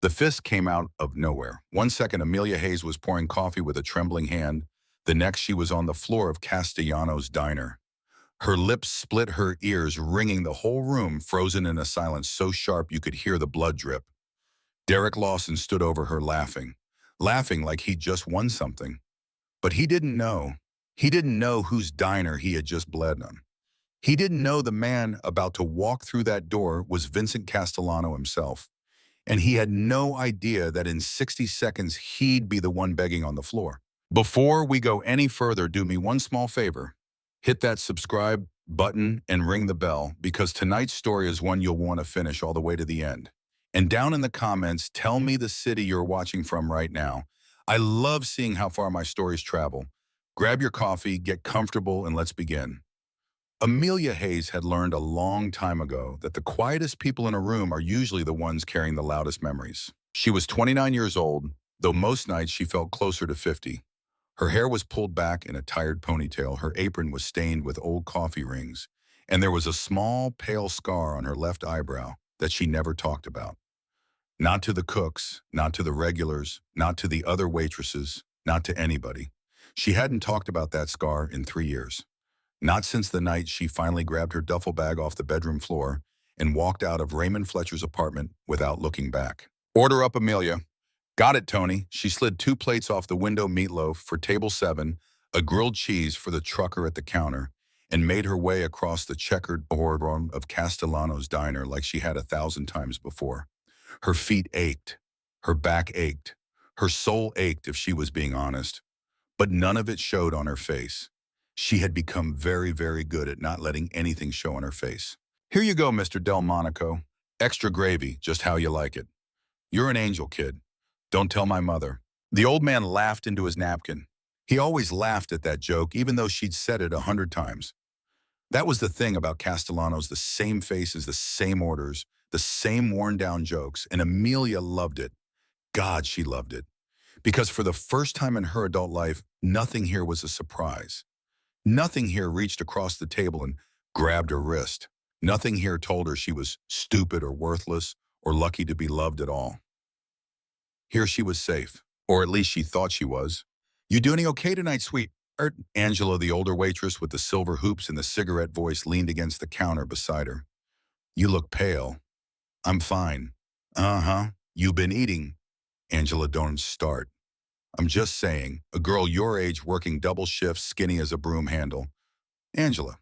The fist came out of nowhere. One second, Amelia Hayes was pouring coffee with a trembling hand. The next, she was on the floor of Castellano's diner. Her lips split, her ears ringing, the whole room frozen in a silence so sharp you could hear the blood drip. Derek Lawson stood over her laughing like he'd just won something. But he didn't know. He didn't know whose diner he had just bled on. He didn't know the man about to walk through that door was Vincent Castellano himself. And he had no idea that in 60 seconds he'd be the one begging on the floor. Before we go any further, do me one small favor. Hit that subscribe button and ring the bell, because tonight's story is one you'll want to finish all the way to the end. And down in the comments, tell me the city you're watching from right now. I love seeing how far my stories travel. Grab your coffee, get comfortable, and let's begin. Amelia Hayes had learned a long time ago that the quietest people in a room are usually the ones carrying the loudest memories. She was 29 years old, though most nights she felt closer to 50. Her hair was pulled back in a tired ponytail, her apron was stained with old coffee rings, and there was a small, pale scar on her left eyebrow that she never talked about. Not to the cooks, not to the regulars, not to the other waitresses, not to anybody. She hadn't talked about that scar in 3 years. Not since the night she finally grabbed her duffel bag off the bedroom floor and walked out of Raymond Fletcher's apartment without looking back. Order up, Amelia. Got it, Tony. She slid 2 plates off the window, meatloaf for table 7, a grilled cheese for the trucker at the counter, and made her way across the checkered boardroom of Castellano's diner like she had 1,000 times before. Her feet ached. Her back ached. Her soul ached, if she was being honest. But none of it showed on her face. She had become very, very good at not letting anything show on her face. Here you go, Mr. Delmonico. Extra gravy, just how you like it. You're an angel, kid. Don't tell my mother. The old man laughed into his napkin. He always laughed at that joke, even though she'd said it 100 times. That was the thing about Castellano's, the same faces, the same orders, the same worn-down jokes, and Amelia loved it. God, she loved it. Because for the first time in her adult life, nothing here was a surprise. Nothing here reached across the table and grabbed her wrist. Nothing here told her she was stupid or worthless or lucky to be loved at all. Here she was safe, or at least she thought she was. You doing okay tonight, sweetheart? Angela, the older waitress with the silver hoops and the cigarette voice, leaned against the counter beside her. You look pale. I'm fine. Uh-huh. You've been eating. Angela, don't start. I'm just saying, a girl your age working double shifts, skinny as a broom handle. Angela.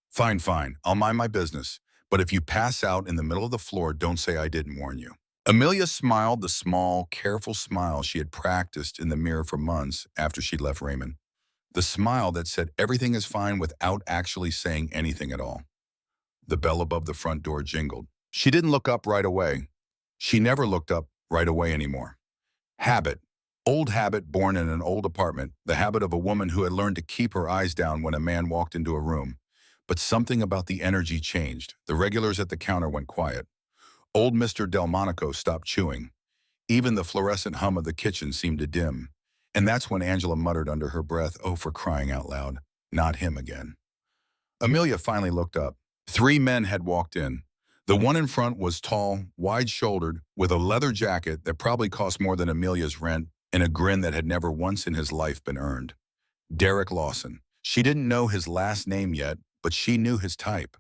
Fine, fine. I'll mind my business. But if you pass out in the middle of the floor, don't say I didn't warn you. Amelia smiled, the small, careful smile she had practiced in the mirror for months after she'd left Raymond. The smile that said everything is fine without actually saying anything at all. The bell above the front door jingled. She didn't look up right away. She never looked up right away anymore. Habit. Old habit born in an old apartment, the habit of a woman who had learned to keep her eyes down when a man walked into a room. But something about the energy changed. The regulars at the counter went quiet. Old Mr. Delmonico stopped chewing. Even the fluorescent hum of the kitchen seemed to dim. And that's when Angela muttered under her breath, oh, for crying out loud, not him again. Amelia finally looked up. 3 men had walked in. The one in front was tall, wide-shouldered, with a leather jacket that probably cost more than Amelia's rent, and a grin that had never once in his life been earned. Derek Lawson. She didn't know his last name yet, but she knew his type.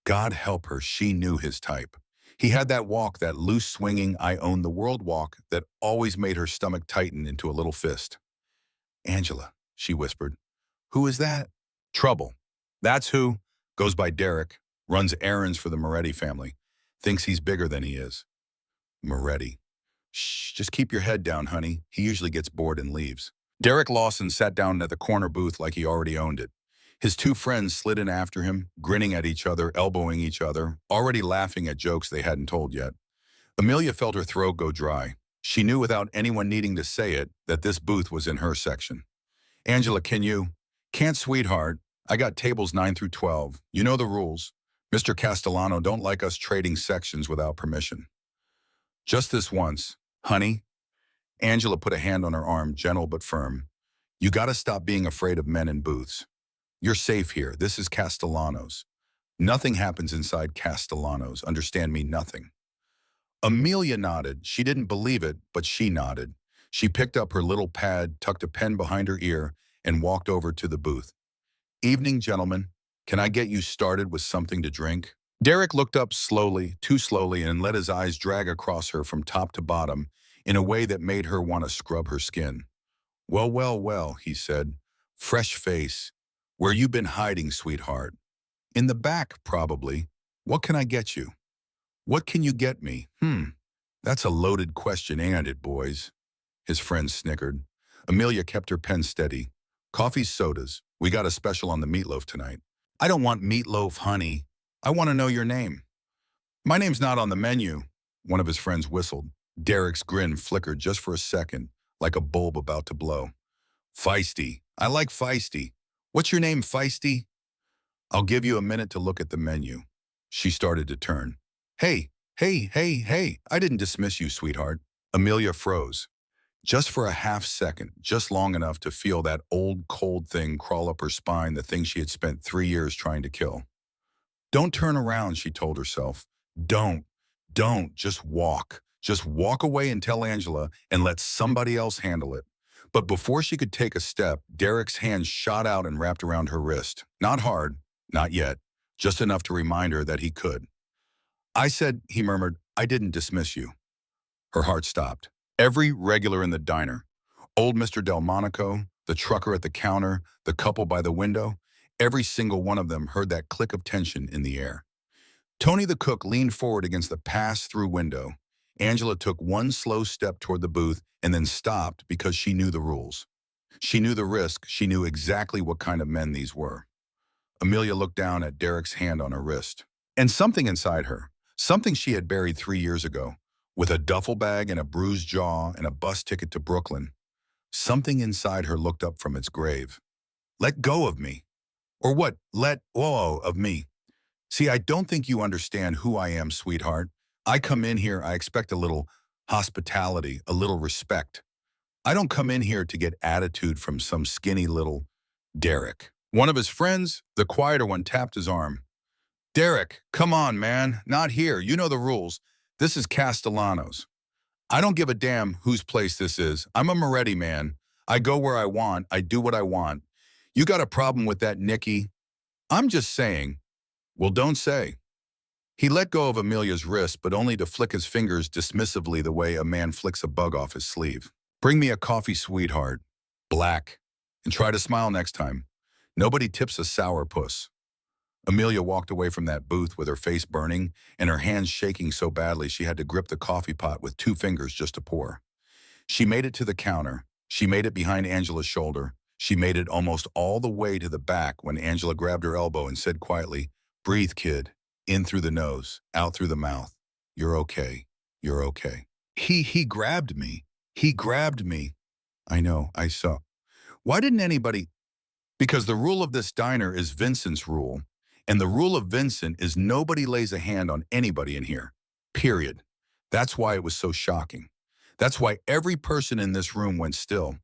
God help her, she knew his type. He had that walk, that loose swinging, I own the world walk that always made her stomach tighten into a little fist. Angela, she whispered. Who is that? Trouble. That's who. Goes by Derek. Runs errands for the Moretti family. Thinks he's bigger than he is. Moretti. Shh, just keep your head down, honey. He usually gets bored and leaves. Derek Lawson sat down at the corner booth like he already owned it. His 2 friends slid in after him, grinning at each other, elbowing each other, already laughing at jokes they hadn't told yet. Amelia felt her throat go dry. She knew without anyone needing to say it that this booth was in her section. Angela, can you? Can't, sweetheart. I got tables 9 through 12. You know the rules. Mr. Castellano don't like us trading sections without permission. Just this once. Honey, Angela put a hand on her arm, gentle but firm. You gotta stop being afraid of men in booths. You're safe here. This is Castellano's. Nothing happens inside Castellano's. Understand me, nothing. Amelia nodded. She didn't believe it, but she nodded. She picked up her little pad, tucked a pen behind her ear, and walked over to the booth. Evening, gentlemen. Can I get you started with something to drink? Derek looked up slowly, too slowly, and let his eyes drag across her from top to bottom in a way that made her want to scrub her skin. Well, well, well, he said. Fresh face. Where you been hiding, sweetheart? In the back, probably. What can I get you? What can you get me? That's a loaded question, ain't it, boys? His friend snickered. Amelia kept her pen steady. Coffee, sodas. We got a special on the meatloaf tonight. I don't want meatloaf, honey. I want to know your name. My name's not on the menu, one of his friends whistled. Derek's grin flickered just for a second, like a bulb about to blow. Feisty. I like feisty. What's your name, Feisty? I'll give you a minute to look at the menu. She started to turn. Hey, hey, hey, hey, I didn't dismiss you, sweetheart. Amelia froze. Just for a half second, just long enough to feel that old cold thing crawl up her spine, the thing she had spent 3 years trying to kill. Don't turn around, she told herself. Don't, just walk. Just walk away and tell Angela and let somebody else handle it. But before she could take a step, Derek's hand shot out and wrapped around her wrist. Not hard, not yet, just enough to remind her that he could. I said, he murmured, I didn't dismiss you. Her heart stopped. Every regular in the diner, old Mr. Delmonico, the trucker at the counter, the couple by the window, every single one of them heard that click of tension in the air. Tony the cook leaned forward against the pass-through window. Angela took one slow step toward the booth and then stopped because she knew the rules. She knew the risk. She knew exactly what kind of men these were. Amelia looked down at Derek's hand on her wrist. And something inside her, something she had buried 3 years ago, with a duffel bag and a bruised jaw and a bus ticket to Brooklyn, something inside her looked up from its grave. Let go of me. Or what? Let go of me. See, I don't think you understand who I am, sweetheart. I come in here, I expect a little hospitality, a little respect. I don't come in here to get attitude from some skinny little Derek. One of his friends, the quieter one, tapped his arm. Derek, come on, man. Not here. You know the rules. This is Castellano's. I don't give a damn whose place this is. I'm a Moretti man. I go where I want. I do what I want. You got a problem with that, Nicky? I'm just saying. Well, don't say. He let go of Amelia's wrist, but only to flick his fingers dismissively the way a man flicks a bug off his sleeve. Bring me a coffee, sweetheart. Black. And try to smile next time. Nobody tips a sourpuss. Amelia walked away from that booth with her face burning and her hands shaking so badly she had to grip the coffee pot with 2 fingers just to pour. She made it to the counter. She made it behind Angela's shoulder. She made it almost all the way to the back when Angela grabbed her elbow and said quietly, Breathe, kid. In through the nose, out through the mouth. You're okay. You're okay. He grabbed me. He grabbed me. I know, I saw. Why didn't anybody? Because the rule of this diner is Vincent's rule. And the rule of Vincent is nobody lays a hand on anybody in here. Period. That's why it was so shocking. That's why every person in this room went still.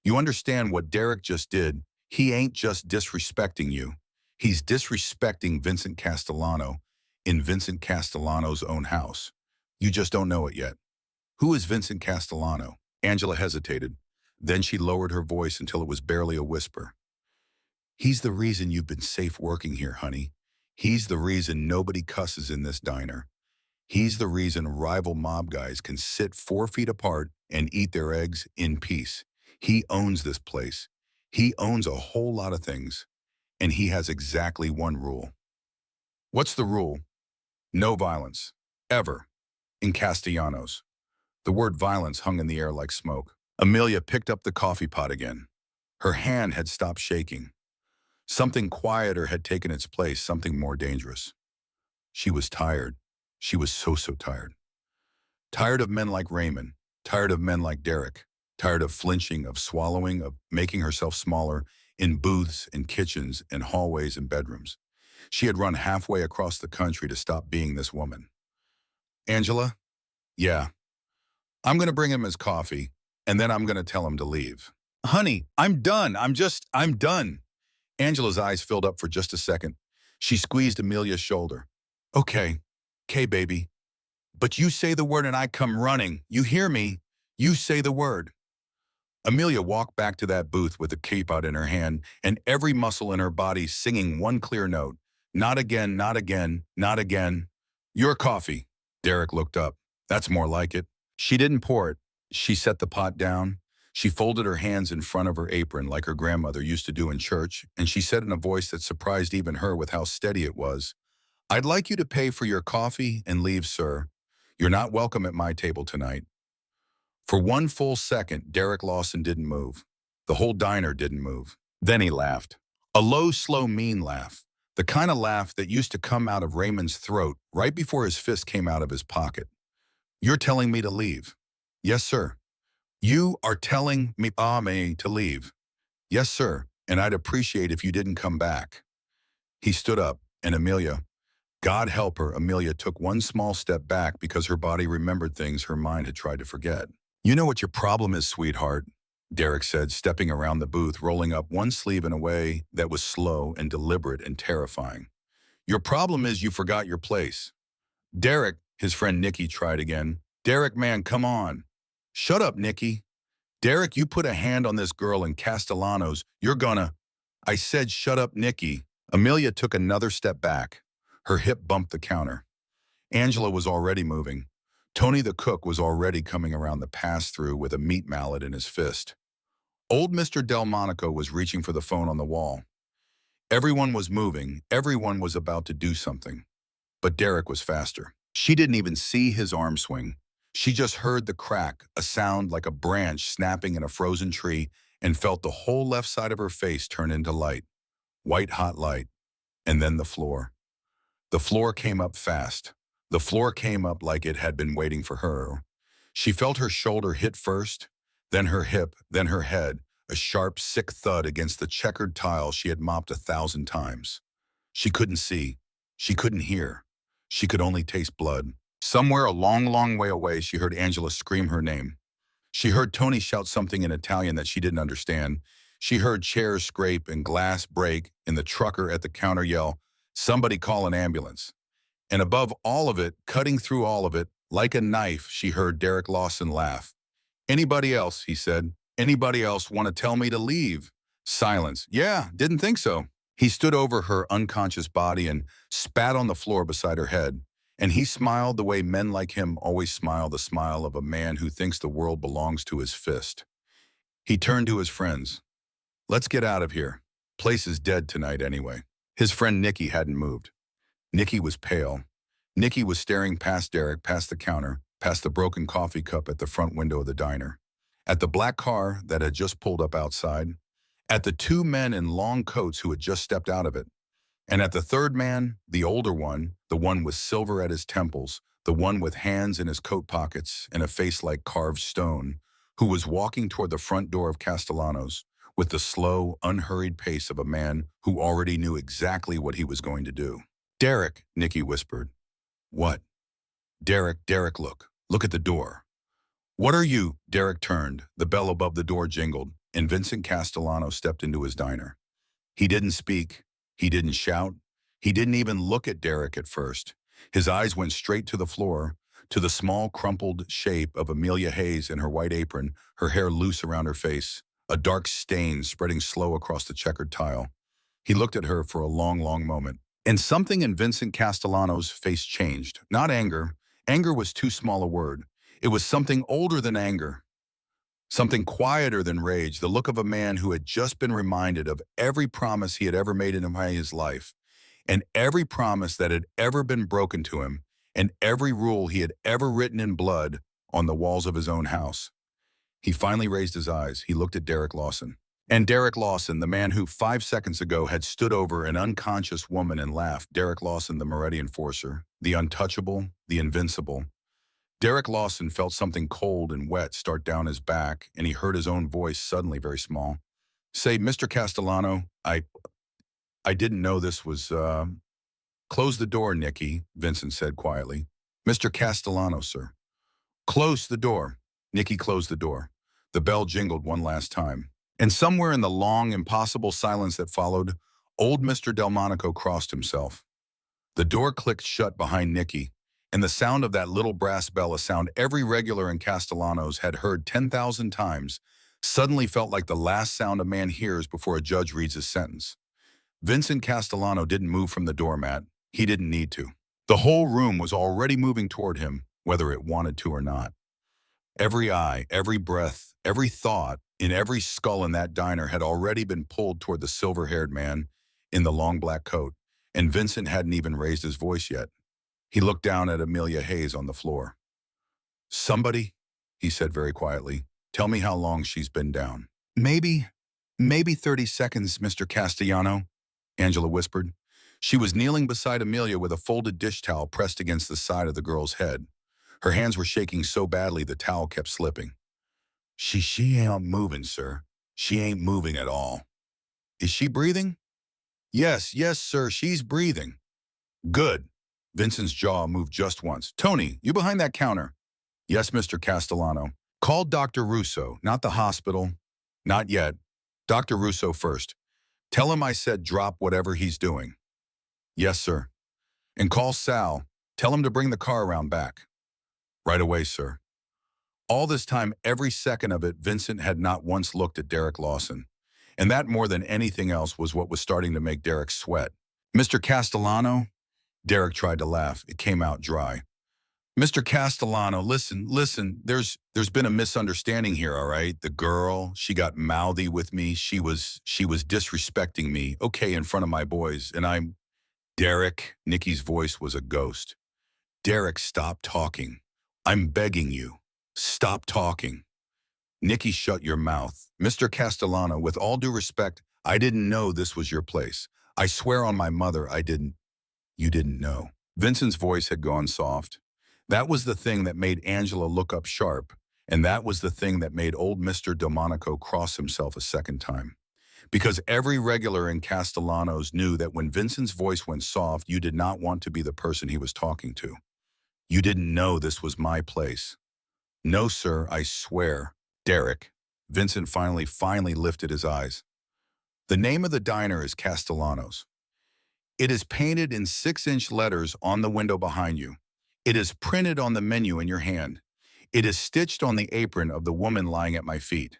You understand what Derek just did? He ain't just disrespecting you. He's disrespecting Vincent Castellano in Vincent Castellano's own house. You just don't know it yet. Who is Vincent Castellano? Angela hesitated. Then she lowered her voice until it was barely a whisper. He's the reason you've been safe working here, honey. He's the reason nobody cusses in this diner. He's the reason rival mob guys can sit 4 feet apart and eat their eggs in peace. He owns this place. He owns a whole lot of things. And he has exactly one rule. What's the rule? No violence. Ever. In Castellanos. The word violence hung in the air like smoke. Amelia picked up the coffee pot again. Her hand had stopped shaking. Something quieter had taken its place, something more dangerous. She was tired. She was so tired. Tired of men like Raymond. Tired of men like Derek. Tired of flinching, of swallowing, of making herself smaller in booths and kitchens and hallways and bedrooms. She had run halfway across the country to stop being this woman. Angela? Yeah. I'm going to bring him his coffee, and then I'm going to tell him to leave. Honey, I'm done. I'm done. Angela's eyes filled up for just a second. She squeezed Amelia's shoulder. Okay, baby. But you say the word and I come running. You hear me? You say the word. Amelia walked back to that booth with the cape out in her hand and every muscle in her body singing one clear note. Not again, not again, not again. Your coffee. Derek looked up. That's more like it. She didn't pour it. She set the pot down. She folded her hands in front of her apron like her grandmother used to do in church, and she said in a voice that surprised even her with how steady it was, I'd like you to pay for your coffee and leave, sir. You're not welcome at my table tonight. For one full second, Derek Lawson didn't move. The whole diner didn't move. Then he laughed. A low, slow, mean laugh. The kind of laugh that used to come out of Raymond's throat right before his fist came out of his pocket. You're telling me to leave? Yes, sir. You are telling me to leave? Yes, sir. And I'd appreciate if you didn't come back. He stood up, and Amelia, God help her, Amelia took one small step back because her body remembered things her mind had tried to forget. You know what your problem is, sweetheart, Derek said, stepping around the booth, rolling up one sleeve in a way that was slow and deliberate and terrifying. Your problem is you forgot your place. Derek, his friend Nikki tried again. Derek, man, come on. Shut up, Nikki. Derek, you put a hand on this girl in Castellanos. You're gonna... I said shut up, Nikki. Amelia took another step back. Her hip bumped the counter. Angela was already moving. Tony the cook was already coming around the pass-through with a meat mallet in his fist. Old Mr. Delmonico was reaching for the phone on the wall. Everyone was moving. Everyone was about to do something. But Derek was faster. She didn't even see his arm swing. She just heard the crack, a sound like a branch snapping in a frozen tree, and felt the whole left side of her face turn into light. White hot light. And then the floor. The floor came up fast. The floor came up like it had been waiting for her. She felt her shoulder hit first, then her hip, then her head, a sharp, sick thud against the checkered tile she had mopped 1,000 times. She couldn't see. She couldn't hear. She could only taste blood. Somewhere a long, long way away, she heard Angela scream her name. She heard Tony shout something in Italian that she didn't understand. She heard chairs scrape and glass break, and the trucker at the counter yell, "Somebody call an ambulance." And above all of it, cutting through all of it, like a knife, she heard Derek Lawson laugh. Anybody else, he said. Anybody else want to tell me to leave? Silence. Yeah, didn't think so. He stood over her unconscious body and spat on the floor beside her head. And he smiled the way men like him always smile, the smile of a man who thinks the world belongs to his fist. He turned to his friends. Let's get out of here. Place is dead tonight anyway. His friend Nikki hadn't moved. Nikki was pale. Nikki was staring past Derek, past the counter, past the broken coffee cup at the front window of the diner, at the black car that had just pulled up outside, at the two men in long coats who had just stepped out of it, and at the third man, the older one, the one with silver at his temples, the one with hands in his coat pockets and a face like carved stone, who was walking toward the front door of Castellanos with the slow, unhurried pace of a man who already knew exactly what he was going to do. Derek, Nikki whispered. What? Derek, look. Look at the door. What are you? Derek turned. The bell above the door jingled, and Vincent Castellano stepped into his diner. He didn't speak. He didn't shout. He didn't even look at Derek at first. His eyes went straight to the floor, to the small, crumpled shape of Amelia Hayes in her white apron, her hair loose around her face, a dark stain spreading slow across the checkered tile. He looked at her for a long, long moment. And something in Vincent Castellano's face changed. Not anger. Anger was too small a word. It was something older than anger. Something quieter than rage, the look of a man who had just been reminded of every promise he had ever made in his life, and every promise that had ever been broken to him, and every rule he had ever written in blood on the walls of his own house. He finally raised his eyes. He looked at Derek Lawson. And Derek Lawson, the man who 5 seconds ago had stood over an unconscious woman and laughed. Derek Lawson, the Moretti enforcer, the untouchable, the invincible. Derek Lawson felt something cold and wet start down his back, and he heard his own voice suddenly very small. Say, Mr. Castellano, I didn't know this was, Close the door, Nikki, Vincent said quietly. Mr. Castellano, sir. Close the door. Nikki closed the door. The bell jingled one last time. And somewhere in the long, impossible silence that followed, old Mr. Delmonico crossed himself. The door clicked shut behind Nikki, and the sound of that little brass bell, a sound every regular in Castellanos had heard 10,000 times, suddenly felt like the last sound a man hears before a judge reads his sentence. Vincent Castellano didn't move from the doormat. He didn't need to. The whole room was already moving toward him, whether it wanted to or not. Every eye, every breath, every thought in every skull in that diner had already been pulled toward the silver-haired man in the long black coat, and Vincent hadn't even raised his voice yet. He looked down at Amelia Hayes on the floor. "Somebody," he said very quietly, "tell me how long she's been down." Maybe 30 seconds, Mr. Castellano," Angela whispered. She was kneeling beside Amelia with a folded dish towel pressed against the side of the girl's head. Her hands were shaking so badly the towel kept slipping. She ain't moving, sir. She ain't moving at all." "Is she breathing?" Yes, sir, she's breathing." "Good." Vincent's jaw moved just once. "Tony, you behind that counter?" "Yes, Mr. Castellano." "Call Dr. Russo, not the hospital." "Not yet. Dr. Russo first. Tell him I said drop whatever he's doing." "Yes, sir." "And call Sal. Tell him to bring the car around back." "Right away, sir." All this time, every second of it, Vincent had not once looked at Derek Lawson. And that more than anything else was what was starting to make Derek sweat. "Mr. Castellano?" Derek tried to laugh. It came out dry. "Mr. Castellano, listen, there's been a misunderstanding here, all right? The girl, she got mouthy with me. She was disrespecting me, okay, in front of my boys, and I'm..." "Derek," Nikki's voice was a ghost. "Derek, stop talking. I'm begging you. Stop talking." "Nikki, shut your mouth." "Mr. Castellano, with all due respect, I didn't know this was your place. I swear on my mother I didn't." "You didn't know." Vincent's voice had gone soft. That was the thing that made Angela look up sharp, and that was the thing that made old Mr. Delmonico cross himself a second time. Because every regular in Castellanos knew that when Vincent's voice went soft, you did not want to be the person he was talking to. "You didn't know this was my place." "No, sir, I swear." "Derek." Vincent finally lifted his eyes. "The name of the diner is Castellanos. It is painted in 6-inch letters on the window behind you. It is printed on the menu in your hand. It is stitched on the apron of the woman lying at my feet.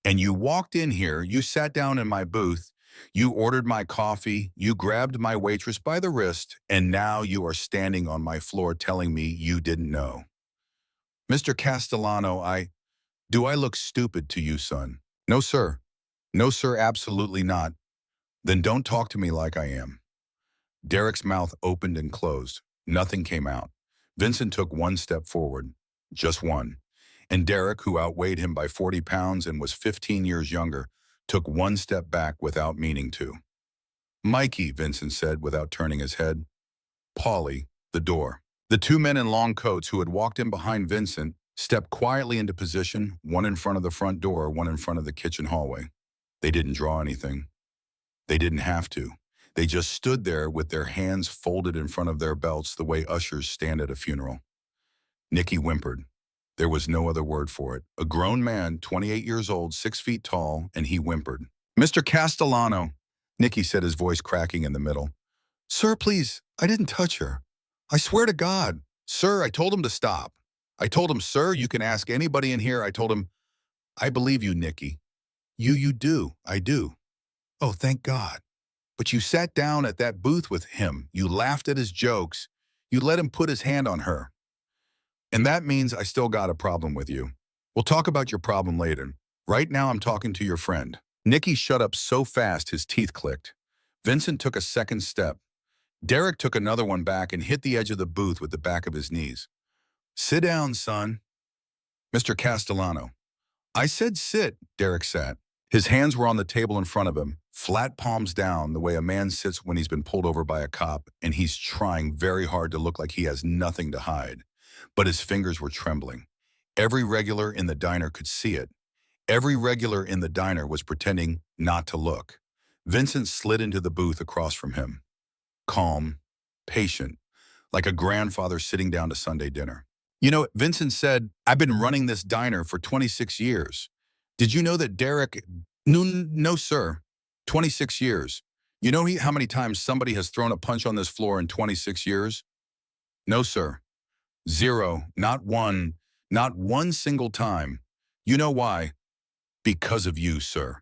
And you walked in here, you sat down in my booth, you ordered my coffee, you grabbed my waitress by the wrist, and now you are standing on my floor telling me you didn't know." "Mr. Castellano, do I look stupid to you, son?" "No, sir. No, sir, absolutely not." "Then don't talk to me like I am." Derek's mouth opened and closed. Nothing came out. Vincent took one step forward. Just one. And Derek, who outweighed him by 40 pounds and was 15 years younger, took one step back without meaning to. "Mikey," Vincent said without turning his head. "Paulie," the door. The two men in long coats who had walked in behind Vincent stepped quietly into position, one in front of the front door, one in front of the kitchen hallway. They didn't draw anything. They didn't have to. They just stood there with their hands folded in front of their belts the way ushers stand at a funeral. Nikki whimpered. There was no other word for it. A grown man, 28 years old, 6 feet tall, and he whimpered. "Mr. Castellano," Nikki said, his voice cracking in the middle. "Sir, please, I didn't touch her. I swear to God. Sir, I told him to stop. I told him, sir, you can ask anybody in here. I told him, I believe you, Nikki. You do. I do. Oh, thank God. But you sat down at that booth with him. You laughed at his jokes. You let him put his hand on her. And that means I still got a problem with you. We'll talk about your problem later. Right now I'm talking to your friend." Nikki shut up so fast his teeth clicked. Vincent took a second step. Derek took another one back and hit the edge of the booth with the back of his knees. "Sit down, son." "Mr. Castellano." "I said sit." Derek sat. His hands were on the table in front of him, flat palms down the way a man sits when he's been pulled over by a cop, and he's trying very hard to look like he has nothing to hide. But his fingers were trembling. Every regular in the diner could see it. Every regular in the diner was pretending not to look. Vincent slid into the booth across from him. Calm, patient, like a grandfather sitting down to Sunday dinner. "You know," Vincent said, "I've been running this diner for 26 years. Did you know that Derek..." No, sir. 26 years. You know how many times somebody has thrown a punch on this floor in 26 years?" "No, sir." Zero, not one single time. You know why? Because of you, sir.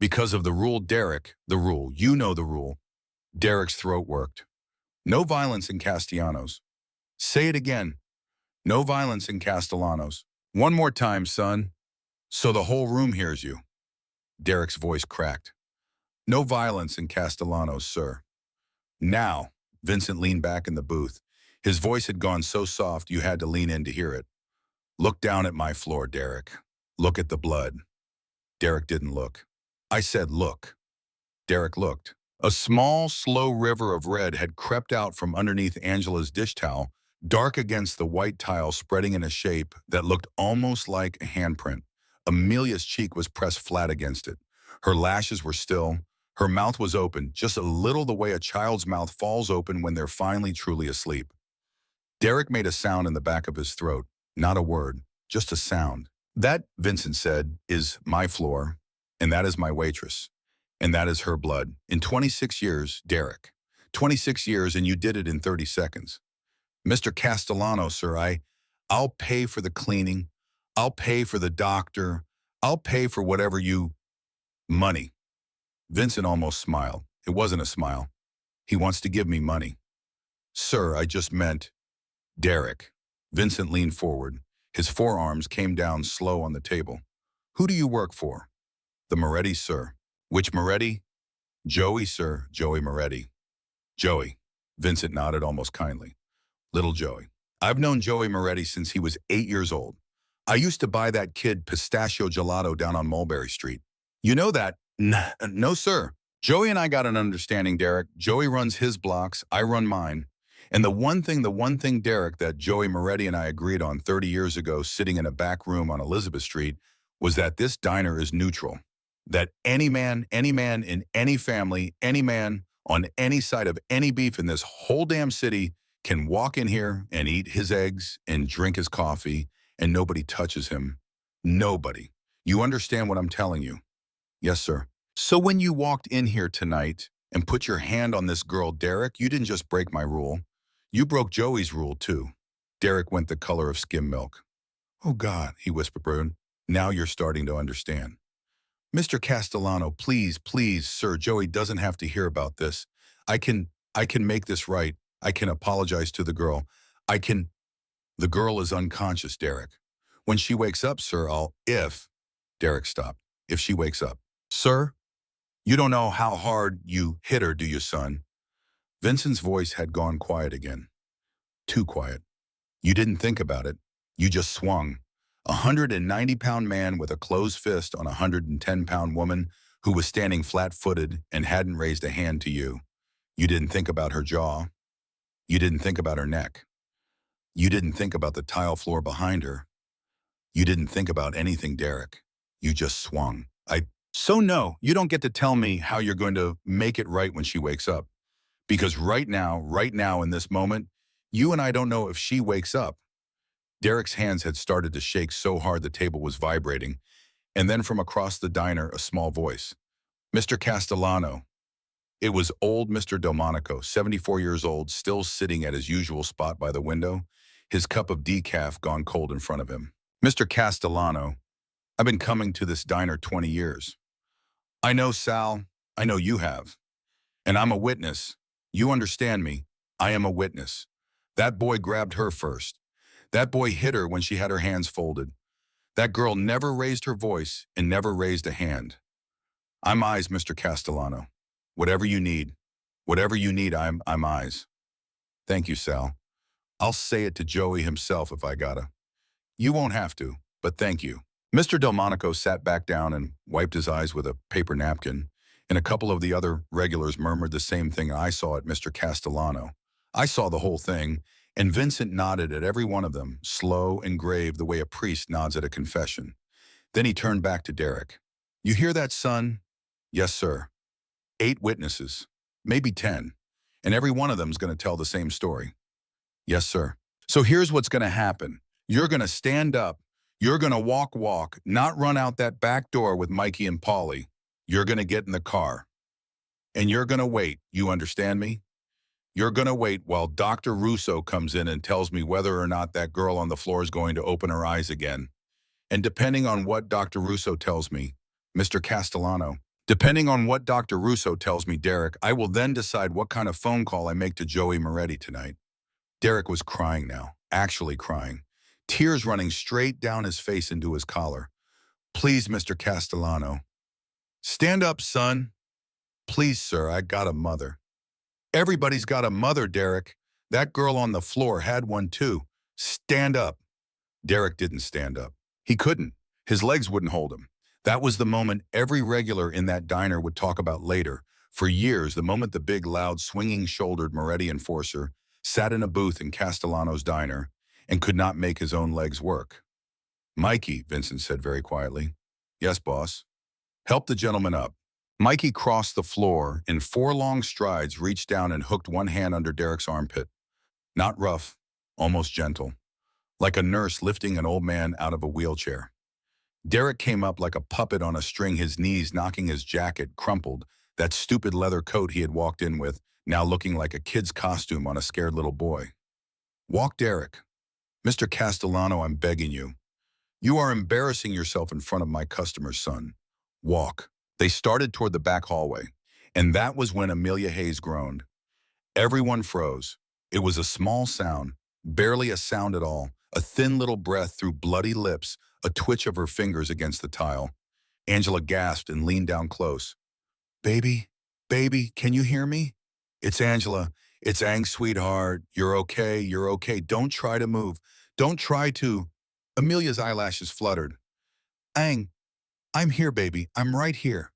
Because of the rule, Derek, the rule. You know the rule. Derek's throat worked. No violence in Castellanos. Say it again. No violence in Castellanos. One more time, son. So the whole room hears you. Derek's voice cracked. No violence in Castellanos, sir. Now, Vincent leaned back in the booth. His voice had gone so soft you had to lean in to hear it. Look down at my floor, Derek. Look at the blood. Derek didn't look. I said look. Derek looked. A small, slow river of red had crept out from underneath Angela's dish towel, dark against the white tile, spreading in a shape that looked almost like a handprint. Amelia's cheek was pressed flat against it. Her lashes were still. Her mouth was open, just a little the way a child's mouth falls open when they're finally truly asleep. Derek made a sound in the back of his throat. Not a word, just a sound. That, Vincent said, is my floor, and that is my waitress. And that is her blood. In 26 years, Derek. 26 years, and you did it in 30 seconds. Mr. Castellano, sir, I'll pay for the cleaning. I'll pay for the doctor. I'll pay for whatever you... Money. Vincent almost smiled. It wasn't a smile. He wants to give me money. Sir, I just meant... Derek. Vincent leaned forward. His forearms came down slow on the table. Who do you work for? The Moretti, sir. Which Moretti? Joey, sir. Joey Moretti. Joey. Vincent nodded almost kindly. Little Joey. I've known Joey Moretti since he was 8 years old. I used to buy that kid pistachio gelato down on Mulberry Street. You know that? No, sir. Joey and I got an understanding, Derek. Joey runs his blocks, I run mine. And the one thing, Derek, that Joey Moretti and I agreed on 30 years ago sitting in a back room on Elizabeth Street was that this diner is neutral. That any man in any family, any man on any side of any beef in this whole damn city can walk in here and eat his eggs and drink his coffee and nobody touches him. Nobody. You understand what I'm telling you? Yes, sir. So when you walked in here tonight and put your hand on this girl, Derek, you didn't just break my rule. You broke Joey's rule, too. Derek went the color of skim milk. Oh, God, he whispered. Now you're starting to understand. Mr. Castellano, please, sir, Joey doesn't have to hear about this. I can make this right. I can apologize to the girl. The girl is unconscious, Derek. When she wakes up, sir, Derek stopped. If she wakes up. Sir, you don't know how hard you hit her, do you, son? Vincent's voice had gone quiet again. Too quiet. You didn't think about it. You just swung. A 190-pound man with a closed fist on a 110-pound woman who was standing flat-footed and hadn't raised a hand to you. You didn't think about her jaw. You didn't think about her neck. You didn't think about the tile floor behind her. You didn't think about anything, Derek. You just swung. So no, you don't get to tell me how you're going to make it right when she wakes up. Because right now, in this moment, you and I don't know if she wakes up. Derek's hands had started to shake so hard the table was vibrating, and then from across the diner, a small voice. Mr. Castellano. It was old Mr. Delmonico, 74 years old, still sitting at his usual spot by the window, his cup of decaf gone cold in front of him. Mr. Castellano, I've been coming to this diner 20 years. I know, Sal, I know you have. And I'm a witness. You understand me. I am a witness. That boy grabbed her first. That boy hit her when she had her hands folded. That girl never raised her voice and never raised a hand. I'm eyes, Mr. Castellano. Whatever you need, I'm eyes. Thank you, Sal. I'll say it to Joey himself if I gotta. You won't have to, but thank you. Mr. Delmonico sat back down and wiped his eyes with a paper napkin, and a couple of the other regulars murmured the same thing I saw at Mr. Castellano. I saw the whole thing, and Vincent nodded at every one of them, slow and grave the way a priest nods at a confession. Then he turned back to Derek. You hear that, son? Yes, sir. 8 witnesses, maybe 10, and every one of them's going to tell the same story. Yes, sir. So here's what's going to happen. You're going to stand up. You're going to walk, not run out that back door with Mikey and Polly. You're going to get in the car. And you're going to wait. You understand me? You're gonna wait while Dr. Russo comes in and tells me whether or not that girl on the floor is going to open her eyes again. And depending on what Dr. Russo tells me, Mr. Castellano, depending on what Dr. Russo tells me, Derek, I will then decide what kind of phone call I make to Joey Moretti tonight. Derek was crying now, actually crying, tears running straight down his face into his collar. Please, Mr. Castellano. Stand up, son. Please, sir, I got a mother. Everybody's got a mother, Derek. That girl on the floor had one too. Stand up. Derek didn't stand up. He couldn't. His legs wouldn't hold him. That was the moment every regular in that diner would talk about later. For years, the moment the big, loud, swinging-shouldered Moretti enforcer sat in a booth in Castellano's diner and could not make his own legs work. Mikey, Vincent said very quietly. Yes, boss. Help the gentleman up. Mikey crossed the floor in 4 long strides, reached down and hooked one hand under Derek's armpit. Not rough, almost gentle, like a nurse lifting an old man out of a wheelchair. Derek came up like a puppet on a string, his knees knocking his jacket crumpled, that stupid leather coat he had walked in with, now looking like a kid's costume on a scared little boy. Walk, Derek. Mr. Castellano, I'm begging you. You are embarrassing yourself in front of my customer's son. Walk. They started toward the back hallway, and that was when Amelia Hayes groaned. Everyone froze. It was a small sound, barely a sound at all, a thin little breath through bloody lips, a twitch of her fingers against the tile. Angela gasped and leaned down close. Baby, baby, can you hear me? It's Angela. It's Ang, sweetheart. You're okay. You're okay. Don't try to move. Don't try to. Amelia's eyelashes fluttered. Ang, I'm here, baby. I'm right here.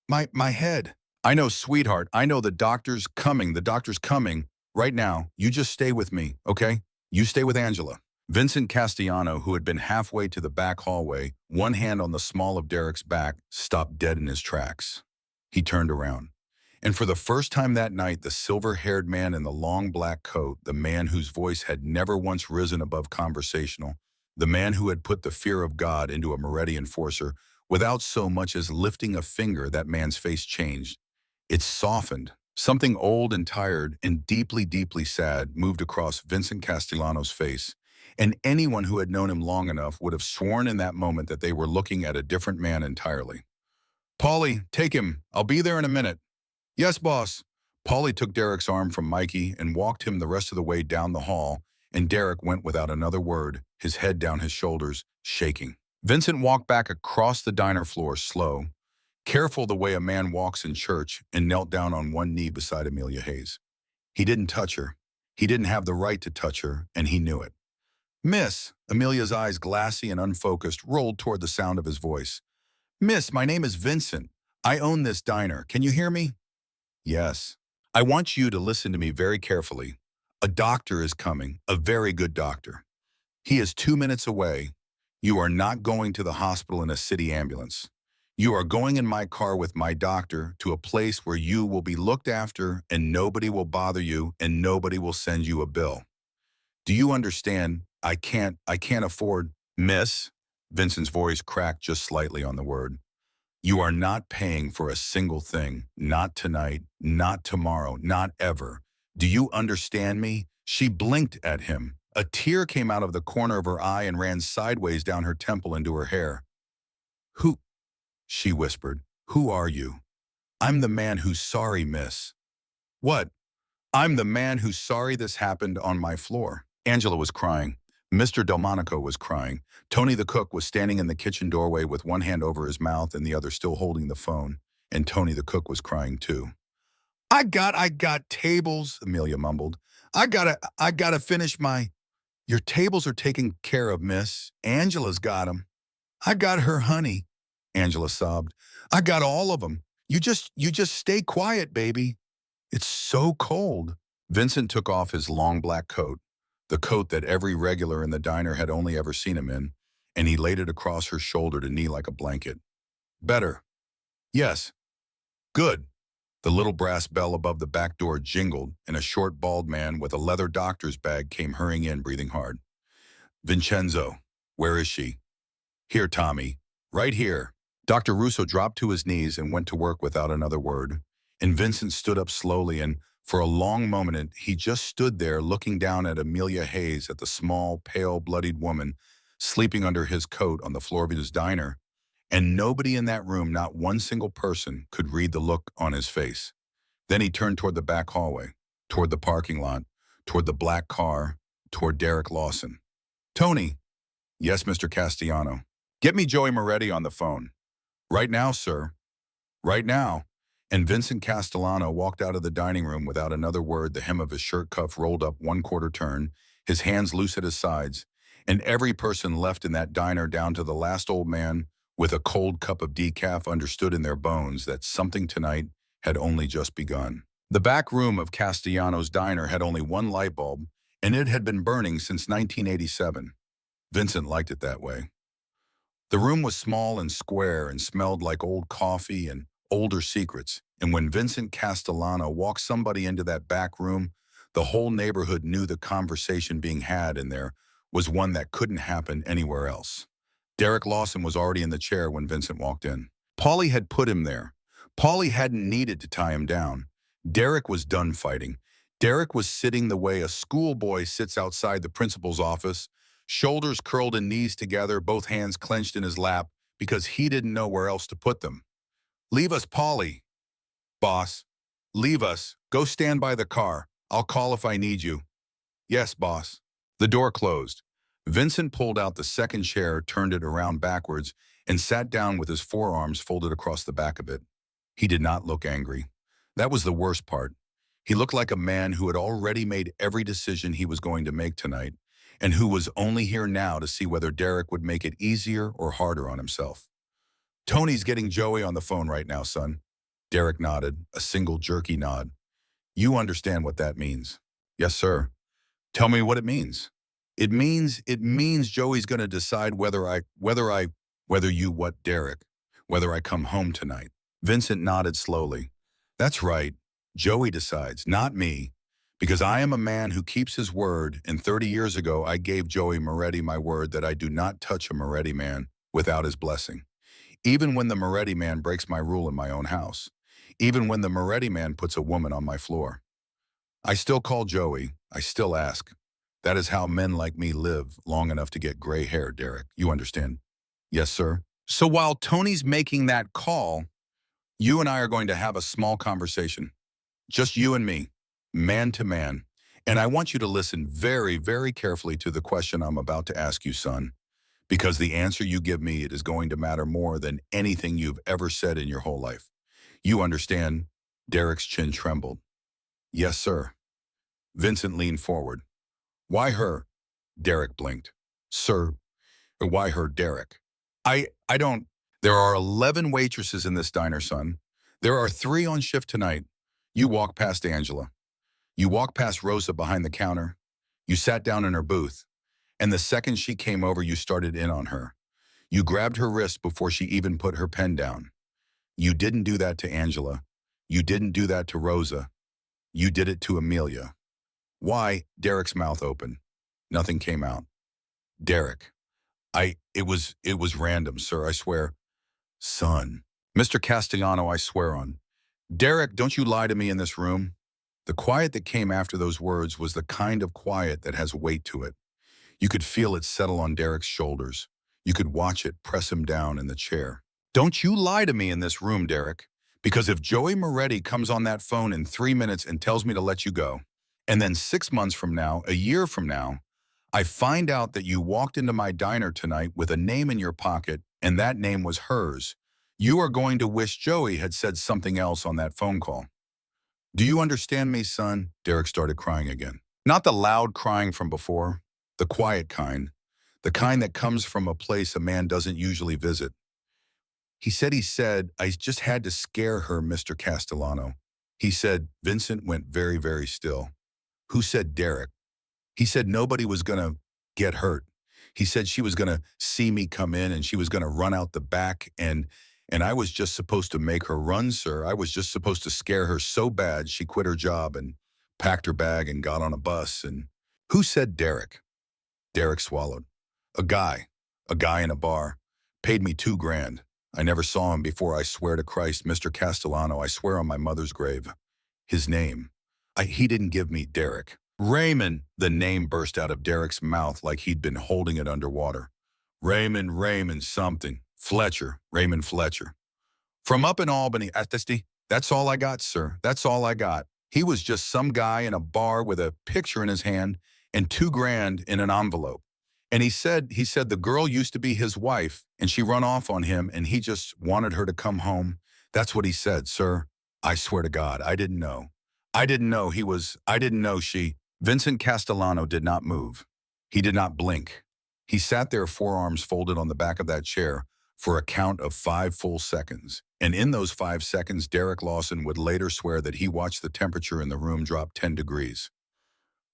My head. I know, sweetheart. I know the doctor's coming. The doctor's coming. Right now, you just stay with me, okay? You stay with Angela. Vincent Castellano, who had been halfway to the back hallway, one hand on the small of Derek's back, stopped dead in his tracks. He turned around. And for the first time that night, the silver-haired man in the long black coat, the man whose voice had never once risen above conversational, the man who had put the fear of God into a Moretti enforcer, without so much as lifting a finger, that man's face changed. It softened. Something old and tired and deeply, deeply sad moved across Vincent Castellano's face, and anyone who had known him long enough would have sworn in that moment that they were looking at a different man entirely. Paulie, take him. I'll be there in a minute. Yes, boss. Paulie took Derek's arm from Mikey and walked him the rest of the way down the hall, and Derek went without another word, his head down his shoulders, shaking. Vincent walked back across the diner floor, slow, careful the way a man walks in church, and knelt down on one knee beside Amelia Hayes. He didn't touch her. He didn't have the right to touch her, and he knew it. Miss, Amelia's eyes, glassy and unfocused, rolled toward the sound of his voice. Miss, my name is Vincent. I own this diner. Can you hear me? Yes. I want you to listen to me very carefully. A doctor is coming, a very good doctor. He is 2 minutes away. You are not going to the hospital in a city ambulance. You are going in my car with my doctor to a place where you will be looked after and nobody will bother you and nobody will send you a bill. Do you understand? I can't afford, Miss. Vincent's voice cracked just slightly on the word. You are not paying for a single thing. Not tonight, not tomorrow, not ever. Do you understand me? She blinked at him. A tear came out of the corner of her eye and ran sideways down her temple into her hair. Who? She whispered. Who are you? I'm the man who's sorry, miss. What? I'm the man who's sorry this happened on my floor. Angela was crying. Mr. Delmonico was crying. Tony the cook was standing in the kitchen doorway with one hand over his mouth and the other still holding the phone. And Tony the cook was crying too. I got tables, Amelia mumbled. I gotta finish my... Your tables are taken care of, miss. Angela's got 'em. I got her honey, Angela sobbed. I got all of 'em. You just stay quiet, baby. It's so cold. Vincent took off his long black coat, the coat that every regular in the diner had only ever seen him in, and he laid it across her shoulder to knee like a blanket. Better. Yes. Good. The little brass bell above the back door jingled, and a short, bald man with a leather doctor's bag came hurrying in, breathing hard. Vincenzo, where is she? Here, Tommy. Right here. Dr. Russo dropped to his knees and went to work without another word, and Vincent stood up slowly and For a long moment, he just stood there looking down at Amelia Hayes, at the small, pale, bloodied woman sleeping under his coat on the floor of his diner, and nobody in that room, not one single person, could read the look on his face. Then he turned toward the back hallway, toward the parking lot, toward the black car, toward Derek Lawson. "Tony." "Yes, Mr. Castellano." "Get me Joey Moretti on the phone." "Right now, sir." "Right now." And Vincent Castellano walked out of the dining room without another word, the hem of his shirt cuff rolled up 1/4 turn, his hands loose at his sides, and every person left in that diner, down to the last old man with a cold cup of decaf, understood in their bones that something tonight had only just begun. The back room of Castellano's diner had only one light bulb, and it had been burning since 1987. Vincent liked it that way. The room was small and square and smelled like old coffee and older secrets, and when Vincent Castellano walked somebody into that back room, the whole neighborhood knew the conversation being had in there was one that couldn't happen anywhere else. Derek Lawson was already in the chair when Vincent walked in. Paulie had put him there. Paulie hadn't needed to tie him down. Derek was done fighting. Derek was sitting the way a schoolboy sits outside the principal's office, shoulders curled and knees together, both hands clenched in his lap, because he didn't know where else to put them. "Leave us, Paulie." "Boss, leave us. Go stand by the car. I'll call if I need you." "Yes, boss." The door closed. Vincent pulled out the second chair, turned it around backwards, and sat down with his forearms folded across the back of it. He did not look angry. That was the worst part. He looked like a man who had already made every decision he was going to make tonight, and who was only here now to see whether Derek would make it easier or harder on himself. "Tony's getting Joey on the phone right now, son." Derek nodded, a single jerky nod. "You understand what that means?" "Yes, sir." "Tell me what it means." It means Joey's going to decide whether you what, Derek? Whether I come home tonight." Vincent nodded slowly. "That's right. Joey decides, not me. Because I am a man who keeps his word, and 30 years ago I gave Joey Moretti my word that I do not touch a Moretti man without his blessing. Even when the Moretti man breaks my rule in my own house. Even when the Moretti man puts a woman on my floor. I still call Joey. I still ask. That is how men like me live long enough to get gray hair, Derek. You understand?" "Yes, sir." "So while Tony's making that call, you and I are going to have a small conversation. Just you and me, man to man. And I want you to listen very, very carefully to the question I'm about to ask you, son. Because the answer you give me, it is going to matter more than anything you've ever said in your whole life. You understand?" Derek's chin trembled. "Yes, sir." Vincent leaned forward. "Why her?" Derek blinked. "Sir, why her, Derek?" I don't. There are 11 waitresses in this diner, son. There are 3 on shift tonight. You walk past Angela. You walk past Rosa behind the counter. You sat down in her booth. And the second she came over, you started in on her. You grabbed her wrist before she even put her pen down. You didn't do that to Angela. You didn't do that to Rosa. You did it to Amelia. Why?" Derek's mouth opened. Nothing came out. "Derek, it was random, sir, I swear." "Son." "Mr. Castellano, I swear on." "Derek, don't you lie to me in this room." The quiet that came after those words was the kind of quiet that has weight to it. You could feel it settle on Derek's shoulders. You could watch it press him down in the chair. "Don't you lie to me in this room, Derek. Because if Joey Moretti comes on that phone in 3 minutes and tells me to let you go, and then 6 months from now, a year from now, I find out that you walked into my diner tonight with a name in your pocket and that name was hers, you are going to wish Joey had said something else on that phone call. Do you understand me, son?" Derek started crying again. Not the loud crying from before, the quiet kind, the kind that comes from a place a man doesn't usually visit. He said, "I just had to scare her, Mr. Castellano." He said. Vincent went very, very still. "Who said Derek?" He said nobody was going to get hurt. He said she was going to see me come in and she was going to run out the back and I was just supposed to make her run, sir. I was just supposed to scare her so bad she quit her job and packed her bag and got on a bus. And who said Derek? Derek swallowed. A guy in a bar. Paid me $2,000. I never saw him before. I swear to Christ, Mr. Castellano, I swear on my mother's grave. His name. He didn't give me Derek. Raymond, the name burst out of Derek's mouth like he'd been holding it underwater. Raymond something. Fletcher, Raymond Fletcher. From up in Albany, that's all I got, sir. That's all I got. He was just some guy in a bar with a picture in his hand and $2,000 in an envelope. And he said the girl used to be his wife and she run off on him and he just wanted her to come home. That's what he said, sir. I swear to God, I didn't know. I didn't know she. Vincent Castellano did not move. He did not blink. He sat there, forearms folded on the back of that chair, for a count of 5 full seconds. And in those 5 seconds, Derek Lawson would later swear that he watched the temperature in the room drop 10 degrees.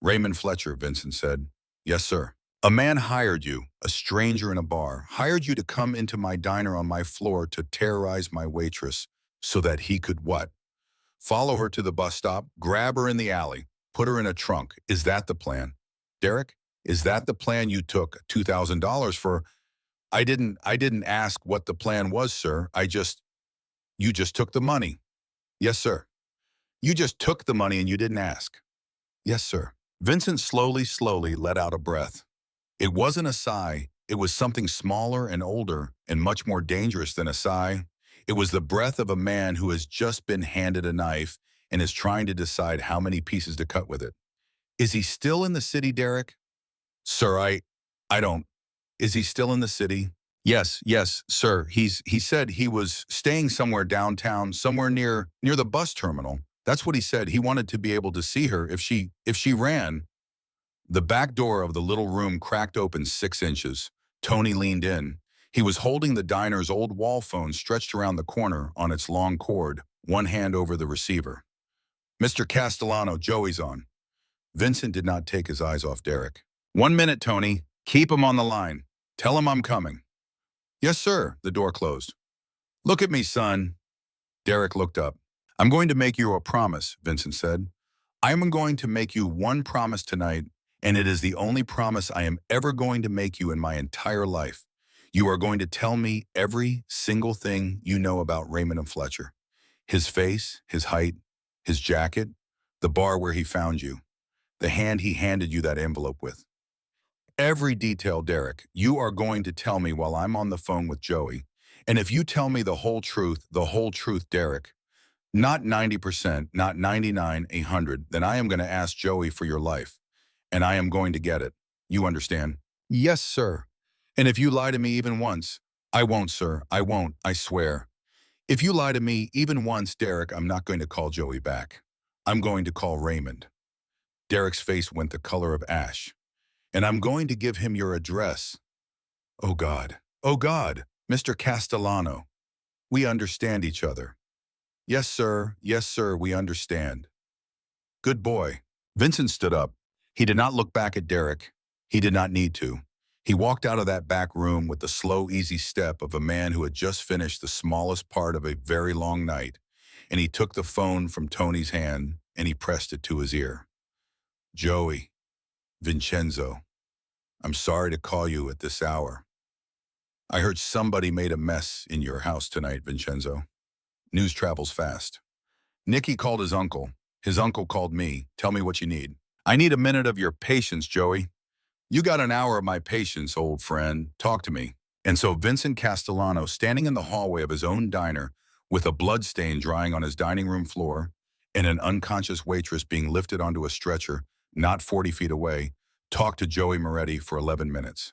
Raymond Fletcher, Vincent said. Yes, sir. A man hired you, a stranger in a bar, hired you to come into my diner on my floor to terrorize my waitress so that he could what? Follow her to the bus stop, grab her in the alley, put her in a trunk. Is that the plan? Derek, is that the plan you took $2,000 for? I didn't ask what the plan was, sir. You just took the money. Yes, sir. You just took the money and you didn't ask. Yes, sir. Vincent slowly let out a breath. It wasn't a sigh. It was something smaller and older and much more dangerous than a sigh. It was the breath of a man who has just been handed a knife and is trying to decide how many pieces to cut with it. Is he still in the city, Derek? Sir, I don't. Is he still in the city? Yes, sir. He said he was staying somewhere downtown, somewhere near the bus terminal. That's what he said. He wanted to be able to see her if she ran. The back door of the little room cracked open 6 inches. Tony leaned in. He was holding the diner's old wall phone stretched around the corner on its long cord, one hand over the receiver. Mr. Castellano, Joey's on. Vincent did not take his eyes off Derek. 1 minute, Tony. Keep him on the line. Tell him I'm coming. Yes, sir. The door closed. Look at me, son. Derek looked up. I'm going to make you a promise, Vincent said. I am going to make you one promise tonight, and it is the only promise I am ever going to make you in my entire life. You are going to tell me every single thing you know about Raymond and Fletcher. His face, his height, his jacket, the bar where he found you, the hand he handed you that envelope with. Every detail, Derek, you are going to tell me while I'm on the phone with Joey. And if you tell me the whole truth, Derek, not 90%, not 99, 100, then I am going to ask Joey for your life. And I am going to get it. You understand? Yes, sir. And if you lie to me even once, I won't, sir. I won't, I swear. If you lie to me even once, Derek, I'm not going to call Joey back. I'm going to call Raymond. Derek's face went the color of ash. And I'm going to give him your address. Oh, God. Oh, God. Mr. Castellano. We understand each other. Yes, sir. Yes, sir. We understand. Good boy. Vincent stood up. He did not look back at Derek. He did not need to. He walked out of that back room with the slow, easy step of a man who had just finished the smallest part of a very long night, and he took the phone from Tony's hand and he pressed it to his ear. Joey, Vincenzo, I'm sorry to call you at this hour. I heard somebody made a mess in your house tonight, Vincenzo. News travels fast. Nicky called his uncle. His uncle called me. Tell me what you need. I need a minute of your patience, Joey. You got an hour of my patience, old friend. Talk to me. And so Vincent Castellano, standing in the hallway of his own diner with a blood stain drying on his dining room floor and an unconscious waitress being lifted onto a stretcher not 40 feet away, talked to Joey Moretti for 11 minutes.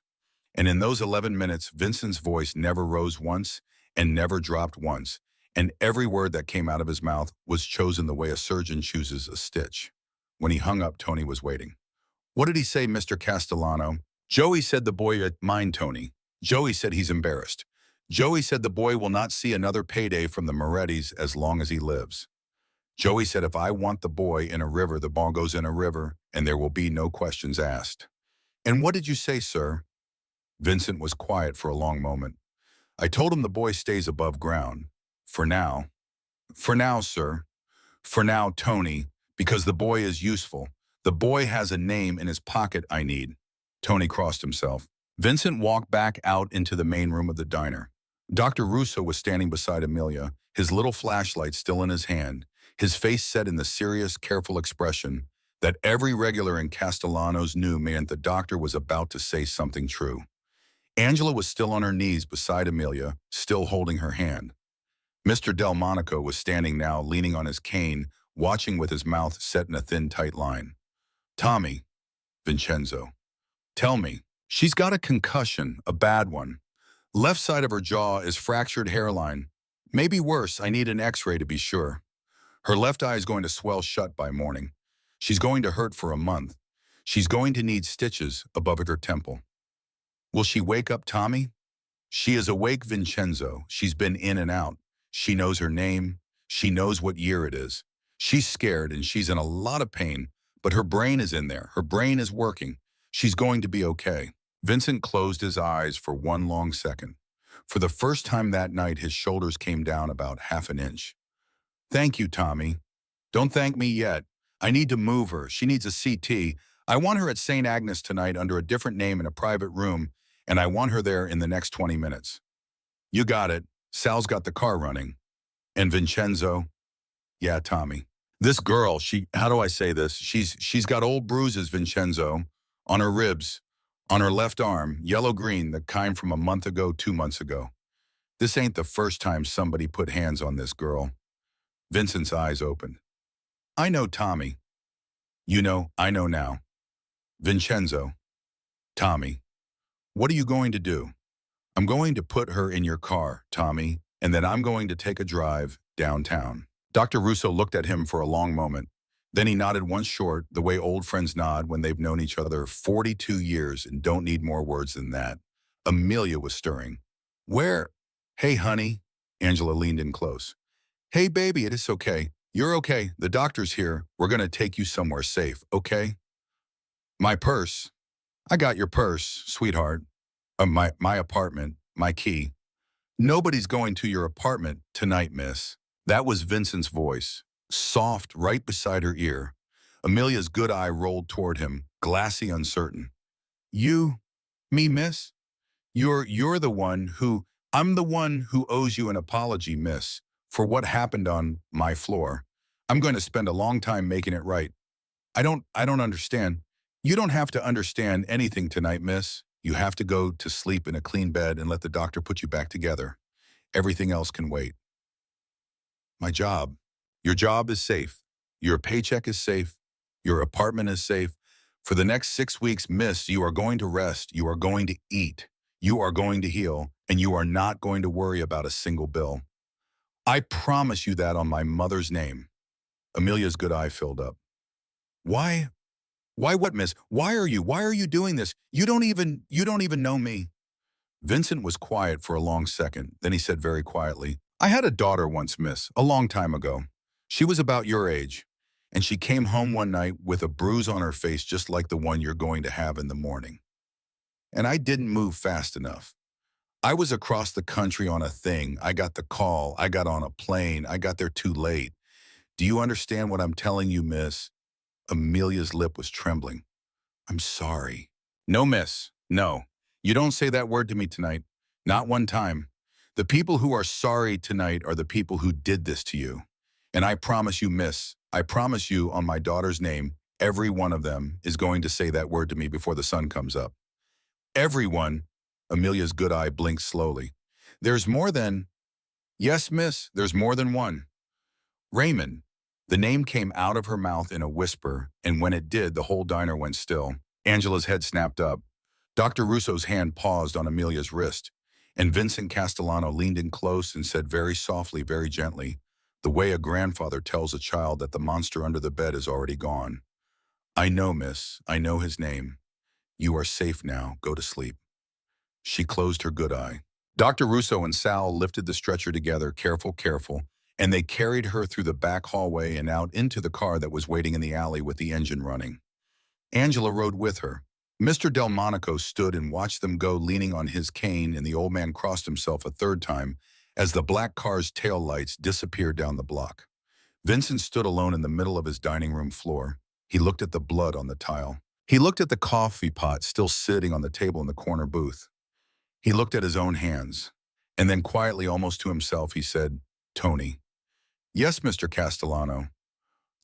And in those 11 minutes, Vincent's voice never rose once and never dropped once, and every word that came out of his mouth was chosen the way a surgeon chooses a stitch. When he hung up, Tony was waiting. What did he say, Mr. Castellano? Joey said the boy at mine, Tony. Joey said he's embarrassed. Joey said the boy will not see another payday from the Morettis as long as he lives. Joey said if I want the boy in a river, the ball goes in a river, and there will be no questions asked. And what did you say, sir? Vincent was quiet for a long moment. I told him the boy stays above ground. For now. For now, sir. For now, Tony, because the boy is useful. The boy has a name in his pocket I need. Tony crossed himself. Vincent walked back out into the main room of the diner. Dr. Russo was standing beside Amelia, his little flashlight still in his hand. his face set in the serious, careful expression that every regular in Castellanos knew meant the doctor was about to say something true. Angela was still on her knees beside Amelia, still holding her hand. Mr. Delmonico was standing now, leaning on his cane, watching with his mouth set in a thin, tight line. Tommy, Vincenzo, tell me, she's got a concussion, a bad one. Left side of her jaw is fractured hairline. Maybe worse, I need an x-ray to be sure. Her left eye is going to swell shut by morning. She's going to hurt for a month. She's going to need stitches above at her temple. Will she wake up, Tommy? She is awake, Vincenzo. She's been in and out. She knows her name. She knows what year it is. She's scared and she's in a lot of pain, but her brain is in there. Her brain is working. She's going to be okay. Vincent closed his eyes for one long second. For the first time that night, his shoulders came down about half an inch. Thank you, Tommy. Don't thank me yet. I need to move her. She needs a CT. I want her at St. Agnes tonight under a different name in a private room, and I want her there in the next 20 minutes. You got it. Sal's got the car running. And Vincenzo? Yeah, Tommy. This girl, how do I say this? She's got old bruises, Vincenzo, on her ribs, on her left arm, yellow-green, the kind from a month ago, 2 months ago. This ain't the first time somebody put hands on this girl. Vincent's eyes opened. I know, Tommy. You know, I know now. Vincenzo. Tommy. What are you going to do? I'm going to put her in your car, Tommy, and then I'm going to take a drive downtown. Dr. Russo looked at him for a long moment. Then he nodded once short, the way old friends nod when they've known each other 42 years and don't need more words than that. Amelia was stirring. Where? Hey, honey. Angela leaned in close. Hey, baby, it is okay. You're okay. The doctor's here. We're going to take you somewhere safe, okay? My purse. I got your purse, sweetheart. My apartment, my key. Nobody's going to your apartment tonight, miss. That was Vincent's voice, soft right beside her ear. Amelia's good eye rolled toward him, glassy, uncertain. Me, miss? You're the one who, I'm the one who owes you an apology, miss, for what happened on my floor. I'm going to spend a long time making it right. I don't understand. You don't have to understand anything tonight, miss. You have to go to sleep in a clean bed and let the doctor put you back together. Everything else can wait. My job. Your job is safe. Your paycheck is safe. Your apartment is safe. For the next 6 weeks, miss, you are going to rest. You are going to eat. You are going to heal. And you are not going to worry about a single bill. I promise you that on my mother's name. Amelia's good eye filled up. Why what, miss? Why are you doing this? You don't even know me. Vincent was quiet for a long second. Then he said very quietly, I had a daughter once, miss, a long time ago. She was about your age, and she came home one night with a bruise on her face just like the one you're going to have in the morning. And I didn't move fast enough. I was across the country on a thing. I got the call. I got on a plane. I got there too late. Do you understand what I'm telling you, miss? Amelia's lip was trembling. I'm sorry. No, miss. No. You don't say that word to me tonight. Not one time. The people who are sorry tonight are the people who did this to you. And I promise you, miss, I promise you on my daughter's name, every one of them is going to say that word to me before the sun comes up. Everyone. Amelia's good eye blinked slowly. There's more than... Yes, miss, there's more than one. Raymond. The name came out of her mouth in a whisper, and when it did, the whole diner went still. Angela's head snapped up. Dr. Russo's hand paused on Amelia's wrist, and Vincent Castellano leaned in close and said very softly, very gently, the way a grandfather tells a child that the monster under the bed is already gone. I know, miss. I know his name. You are safe now. Go to sleep. She closed her good eye. Dr. Russo and Sal lifted the stretcher together, careful, and they carried her through the back hallway and out into the car that was waiting in the alley with the engine running. Angela rode with her. Mr. Delmonico stood and watched them go, leaning on his cane, and the old man crossed himself a third time as the black car's tail lights disappeared down the block. Vincent stood alone in the middle of his dining room floor. He looked at the blood on the tile. He looked at the coffee pot still sitting on the table in the corner booth. He looked at his own hands, and then quietly, almost to himself, he said, Tony, Yes, Mr. Castellano.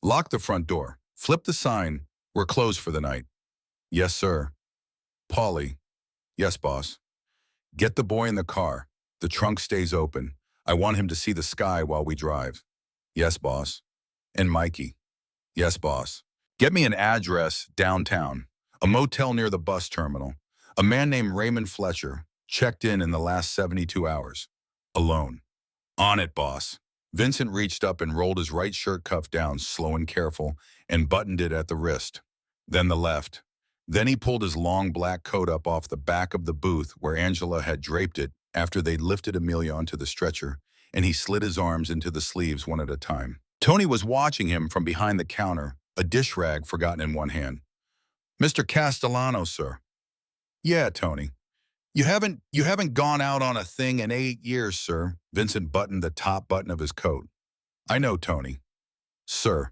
Lock the front door. Flip the sign. We're closed for the night. Yes, sir. Polly. Yes, boss. Get the boy in the car. The trunk stays open. I want him to see the sky while we drive. Yes, boss. And Mikey. Yes, boss. Get me an address downtown. A motel near the bus terminal. A man named Raymond Fletcher. Checked in the last 72 hours. Alone. On it, boss. Vincent reached up and rolled his right shirt cuff down, slow and careful, and buttoned it at the wrist. Then the left. Then he pulled his long black coat up off the back of the booth where Angela had draped it after they'd lifted Amelia onto the stretcher, and he slid his arms into the sleeves one at a time. Tony was watching him from behind the counter, a dish rag forgotten in one hand. Mr. Castellano, sir. Yeah, Tony. You haven't gone out on a thing in 8 years, sir. Vincent buttoned the top button of his coat. I know, Tony. Sir,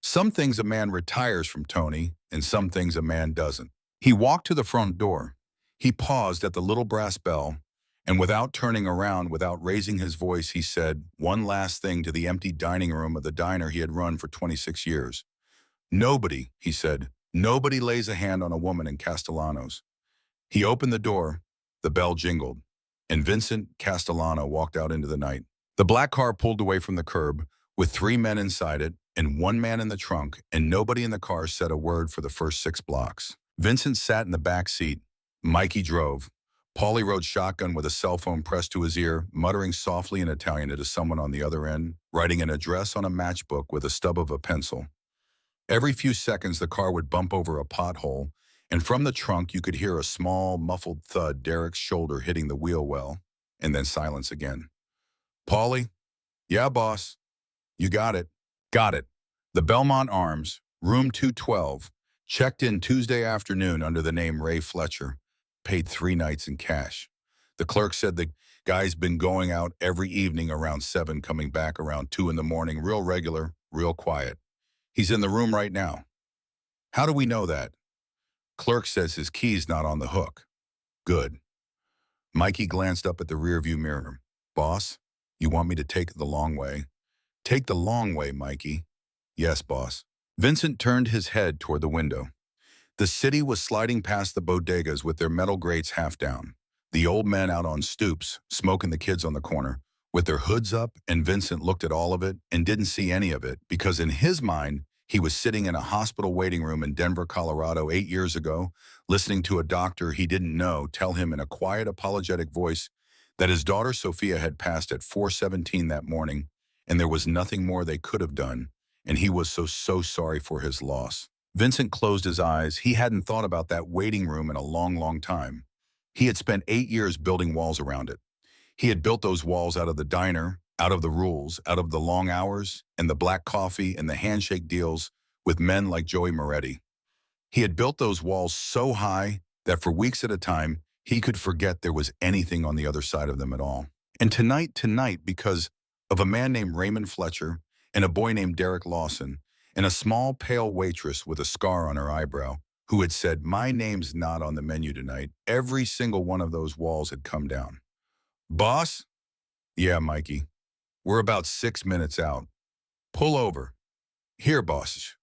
some things a man retires from, Tony, and some things a man doesn't. He walked to the front door. He paused at the little brass bell, and without turning around, without raising his voice, he said one last thing to the empty dining room of the diner he had run for 26 years. Nobody, he said, nobody lays a hand on a woman in Castellanos. He opened the door, the bell jingled, and Vincent Castellano walked out into the night. The black car pulled away from the curb, with 3 men inside it and 1 man in the trunk, and nobody in the car said a word for the first 6 blocks. Vincent sat in the back seat. Mikey drove. Paulie rode shotgun with a cell phone pressed to his ear, muttering softly in Italian to someone on the other end, writing an address on a matchbook with a stub of a pencil. Every few seconds, the car would bump over a pothole, and from the trunk you could hear a small, muffled thud, Derek's shoulder hitting the wheel well, and then silence again. Paulie? Yeah, boss. You got it. Got it. The Belmont Arms, room 212, checked in Tuesday afternoon under the name Ray Fletcher, paid 3 nights in cash. The clerk said the guy's been going out every evening around 7, coming back around 2 in the morning, real regular, real quiet. He's in the room right now. How do we know that? Clerk says his key's not on the hook. Good. Mikey glanced up at the rearview mirror. Boss, you want me to take the long way? Take the long way, Mikey. Yes, boss. Vincent turned his head toward the window. The city was sliding past the bodegas with their metal grates half down. The old men out on stoops, smoking the kids on the corner, with their hoods up, and Vincent looked at all of it and didn't see any of it because in his mind, he was sitting in a hospital waiting room in Denver, Colorado 8 years ago, listening to a doctor he didn't know tell him in a quiet, apologetic voice that his daughter Sophia had passed at 4:17 that morning, and there was nothing more they could have done, and he was so sorry for his loss. Vincent closed his eyes. He hadn't thought about that waiting room in a long time. He had spent 8 years building walls around it. He had built those walls out of the diner, out of the rules, out of the long hours, and the black coffee and the handshake deals with men like Joey Moretti. He had built those walls so high that for weeks at a time, he could forget there was anything on the other side of them at all. And tonight, because of a man named Raymond Fletcher and a boy named Derek Lawson and a small, pale waitress with a scar on her eyebrow who had said, "My name's not on the menu tonight," every single one of those walls had come down. Boss? Yeah, Mikey. We're about 6 minutes out. Pull over. Here, boss.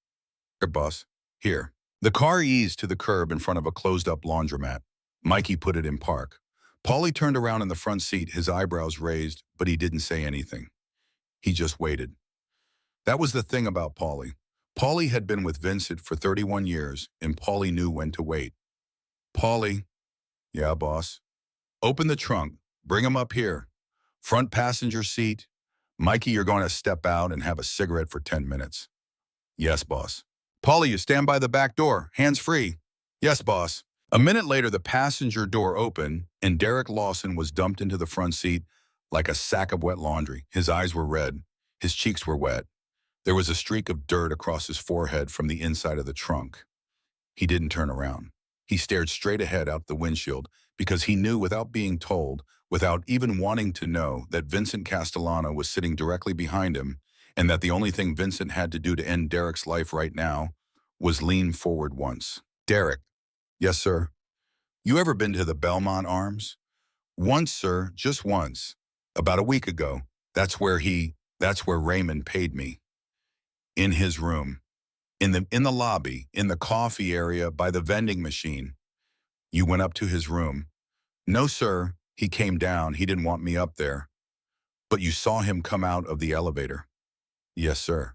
Here, boss. Here. The car eased to the curb in front of a closed-up laundromat. Mikey put it in park. Paulie turned around in the front seat, his eyebrows raised, but he didn't say anything. He just waited. That was the thing about Paulie. Paulie had been with Vincent for 31 years, and Paulie knew when to wait. Paulie. Yeah, boss. Open the trunk. Bring him up here. Front passenger seat. Mikey, you're going to step out and have a cigarette for 10 minutes. Yes, boss. Paulie, you stand by the back door. Hands free. Yes, boss. A minute later, the passenger door opened, and Derek Lawson was dumped into the front seat like a sack of wet laundry. His eyes were red. His cheeks were wet. There was a streak of dirt across his forehead from the inside of the trunk. He didn't turn around. He stared straight ahead out the windshield because he knew without being told, without even wanting to know, that Vincent Castellano was sitting directly behind him and that the only thing Vincent had to do to end Derek's life right now was lean forward once. Derek. Yes, sir. You ever been to the Belmont Arms? Once, sir, just once. About a week ago. That's where he, That's where Raymond paid me. In his room. In the lobby, in the coffee area, by the vending machine. You went up to his room. No, sir. He came down. He didn't want me up there. But you saw him come out of the elevator. Yes, sir.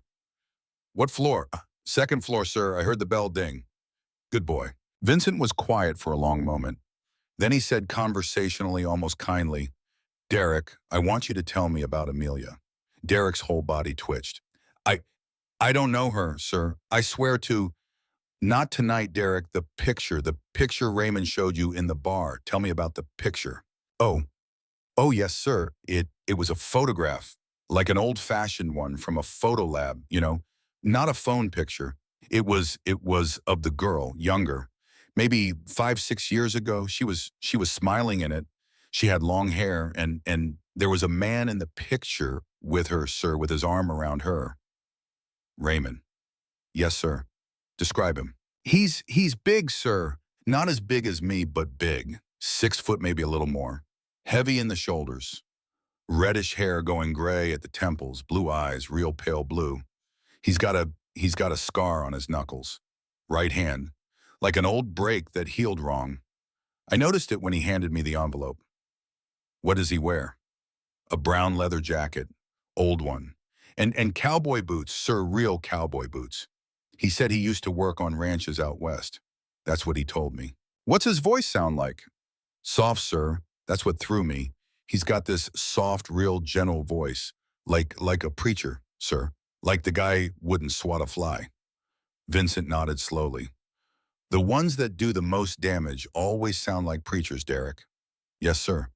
What floor? Second floor, sir. I heard the bell ding. Good boy. Vincent was quiet for a long moment. Then he said conversationally, almost kindly, Derek, I want you to tell me about Amelia. Derek's whole body twitched. I, I don't know her, sir. I swear to, not tonight, Derek, the picture Raymond showed you in the bar. Tell me about the picture. Oh, oh, yes, sir. It was a photograph, like an old-fashioned one from a photo lab, not a phone picture. It was of the girl, younger, maybe 5, 6 years ago. She was smiling in it. She had long hair, and there was a man in the picture with her, sir, with his arm around her. Raymond. Yes, sir. Describe him. He's big, sir. Not as big as me, but big. 6 foot, maybe a little more. Heavy in the shoulders. Reddish hair going gray at the temples, blue eyes, real pale blue. He's got a scar on his knuckles. Right hand. Like an old break that healed wrong. I noticed it when he handed me the envelope. What does he wear? A brown leather jacket. Old one. And cowboy boots, sir, real cowboy boots. He said he used to work on ranches out west. That's what he told me. What's his voice sound like? Soft, sir. That's what threw me. He's got this soft, real gentle voice, like a preacher, sir. Like the guy wouldn't swat a fly. Vincent nodded slowly. The ones that do the most damage always sound like preachers, Derek. Yes, sir.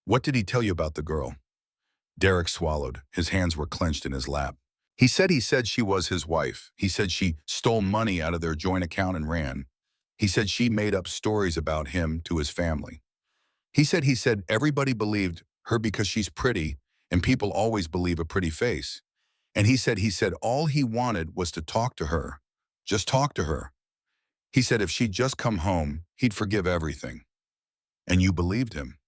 What did he tell you about the girl? Derek swallowed. His hands were clenched in his lap. He said she was his wife. He said she stole money out of their joint account and ran. He said she made up stories about him to his family. He said everybody believed her because she's pretty, and people always believe a pretty face. And he said all he wanted was to talk to her. Just talk to her. He said if she'd just come home, he'd forgive everything. And you believed him?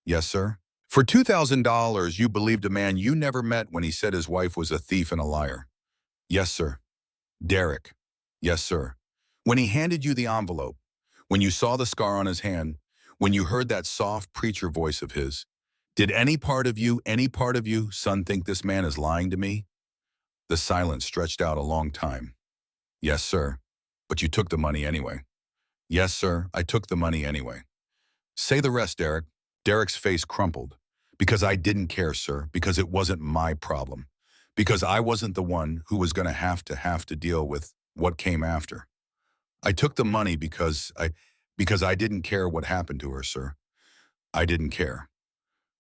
Yes, sir. For $2,000, you believed a man you never met when he said his wife was a thief and a liar? Yes, sir. Derek. Yes, sir. When he handed you the envelope, when you saw the scar on his hand, when you heard that soft preacher voice of his, did any part of you, son, think this man is lying to me? The silence stretched out a long time. Yes, sir. But you took the money anyway. Yes, sir. I took the money anyway. Say the rest, Derek. Derek's face crumpled. Because I didn't care, sir. Because it wasn't my problem. Because I wasn't the one who was going to have to deal with what came after. I took the money because I didn't care what happened to her, sir. I didn't care.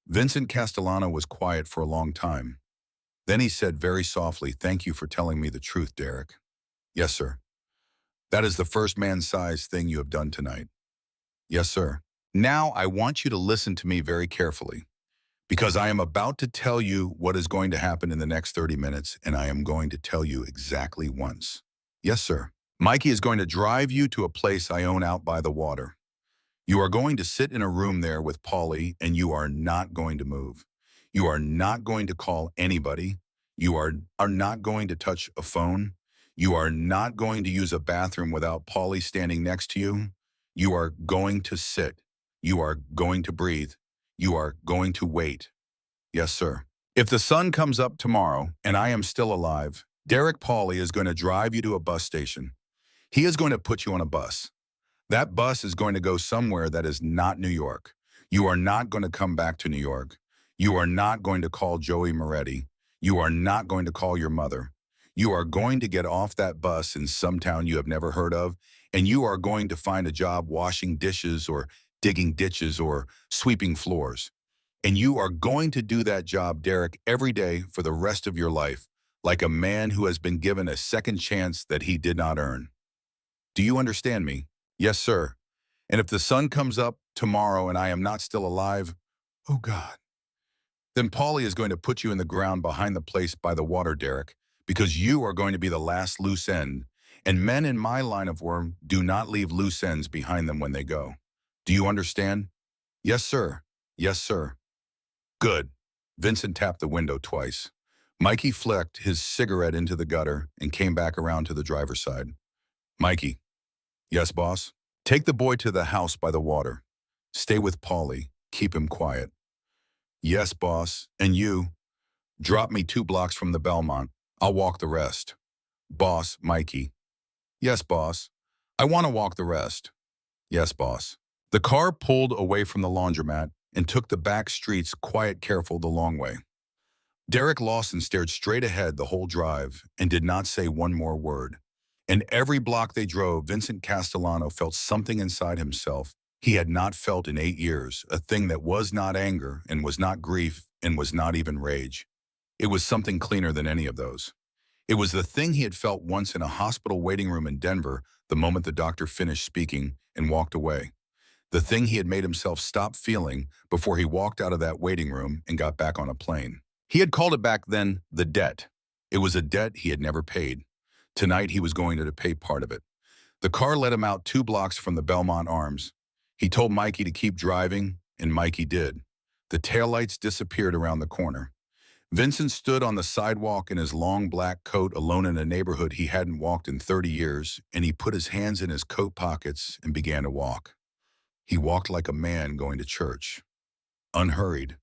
Vincent Castellano was quiet for a long time. Then he said very softly, "Thank you for telling me the truth, Derek." Yes, sir. That is the first man-sized thing you have done tonight. Yes, sir. Now I want you to listen to me very carefully, because I am about to tell you what is going to happen in the next 30 minutes, and I am going to tell you exactly once. Yes, sir. Mikey is going to drive you to a place I own out by the water. You are going to sit in a room there with Paulie, and you are not going to move. You are not going to call anybody. You are not going to touch a phone. You are not going to use a bathroom without Paulie standing next to you. You are going to sit. You are going to breathe. You are going to wait. Yes, sir. If the sun comes up tomorrow and I am still alive, Derek Paulie is going to drive you to a bus station. He is going to put you on a bus. That bus is going to go somewhere that is not New York. You are not going to come back to New York. You are not going to call Joey Moretti. You are not going to call your mother. You are going to get off that bus in some town you have never heard of, and you are going to find a job washing dishes or digging ditches or sweeping floors. And you are going to do that job, Derek, every day for the rest of your life, like a man who has been given a second chance that he did not earn. Do you understand me? Yes, sir. And if the sun comes up tomorrow and I am not still alive, oh God, then Paulie is going to put you in the ground behind the place by the water, Derek, because you are going to be the last loose end. And men in my line of work do not leave loose ends behind them when they go. Do you understand? Yes, sir. Yes, sir. Good. Vincent tapped the window twice. Mikey flicked his cigarette into the gutter and came back around to the driver's side. Mikey. Yes, boss? Take the boy to the house by the water. Stay with Paulie. Keep him quiet. Yes, boss. And you? Drop me 2 blocks from the Belmont. I'll walk the rest. Boss, Mikey. Yes, boss. I want to walk the rest. Yes, boss. The car pulled away from the laundromat and took the back streets quiet, careful the long way. Derek Lawson stared straight ahead the whole drive and did not say one more word. And every block they drove, Vincent Castellano felt something inside himself he had not felt in 8 years, a thing that was not anger and was not grief and was not even rage. It was something cleaner than any of those. It was the thing he had felt once in a hospital waiting room in Denver the moment the doctor finished speaking and walked away. The thing he had made himself stop feeling before he walked out of that waiting room and got back on a plane. He had called it back then the debt. It was a debt he had never paid. Tonight he was going to pay part of it. The car let him out 2 blocks from the Belmont Arms. He told Mikey to keep driving, and Mikey did. The taillights disappeared around the corner. Vincent stood on the sidewalk in his long black coat alone in a neighborhood he hadn't walked in 30 years, and he put his hands in his coat pockets and began to walk. He walked like a man going to church. Unhurried.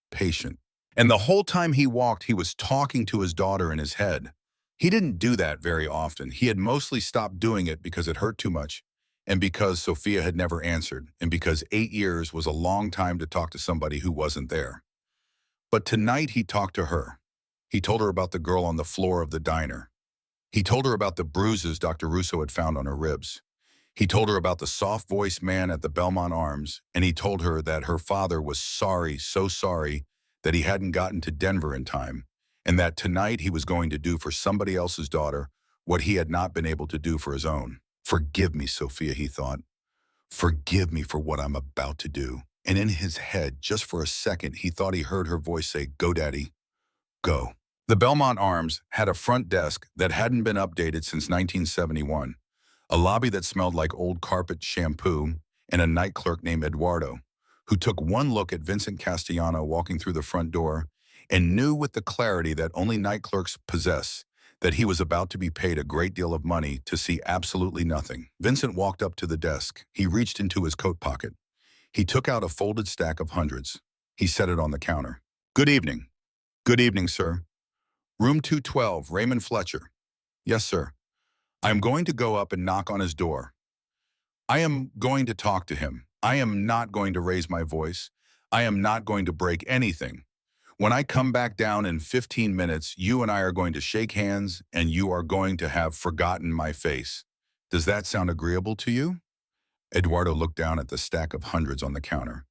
Patient. And the whole time he walked, he was talking to his daughter in his head. He didn't do that very often. He had mostly stopped doing it because it hurt too much, and because Sophia had never answered, and because 8 years was a long time to talk to somebody who wasn't there. But tonight he talked to her. He told her about the girl on the floor of the diner. He told her about the bruises Dr. Russo had found on her ribs. He told her about the soft-voiced man at the Belmont Arms, and he told her that her father was sorry, so sorry, that he hadn't gotten to Denver in time, and that tonight he was going to do for somebody else's daughter what he had not been able to do for his own. Forgive me, Sophia, he thought. Forgive me for what I'm about to do. And in his head, just for a second, he thought he heard her voice say, "Go, Daddy, go." The Belmont Arms had a front desk that hadn't been updated since 1971, a lobby that smelled like old carpet shampoo, and a night clerk named Eduardo, who took one look at Vincent Castellano walking through the front door and knew with the clarity that only night clerks possess that he was about to be paid a great deal of money to see absolutely nothing. Vincent walked up to the desk. He reached into his coat pocket. He took out a folded stack of hundreds. He set it on the counter. Good evening. Good evening, sir. Room 212, Raymond Fletcher. Yes, sir. I am going to go up and knock on his door. I am going to talk to him. I am not going to raise my voice. I am not going to break anything. When I come back down in 15 minutes, you and I are going to shake hands and you are going to have forgotten my face. Does that sound agreeable to you? Eduardo looked down at the stack of hundreds on the counter.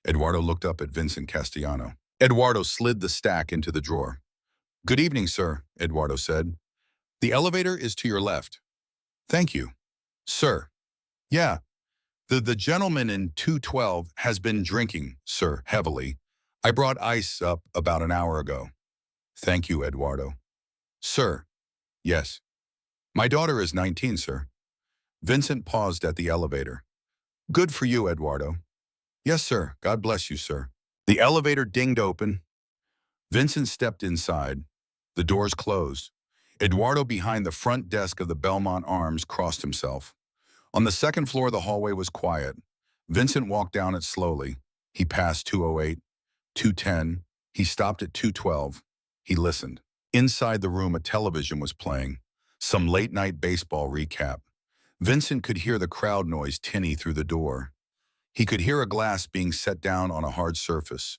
Eduardo looked up at Vincent Castellano. Eduardo slid the stack into the drawer. Good evening, sir, Eduardo said. The elevator is to your left. Thank you. Sir. Yeah. The gentleman in 212 has been drinking, sir, heavily. I brought ice up about an hour ago. Thank you, Eduardo. Sir. Yes. My daughter is 19, sir. Vincent paused at the elevator. Good for you, Eduardo. Yes, sir. God bless you, sir. The elevator dinged open. Vincent stepped inside. The doors closed. Eduardo, behind the front desk of the Belmont Arms, crossed himself. On the second floor, the hallway was quiet. Vincent walked down it slowly. He passed 208, 210. He stopped at 212. He listened. Inside the room, a television was playing. Some late-night baseball recap. Vincent could hear the crowd noise tinny through the door. He could hear a glass being set down on a hard surface.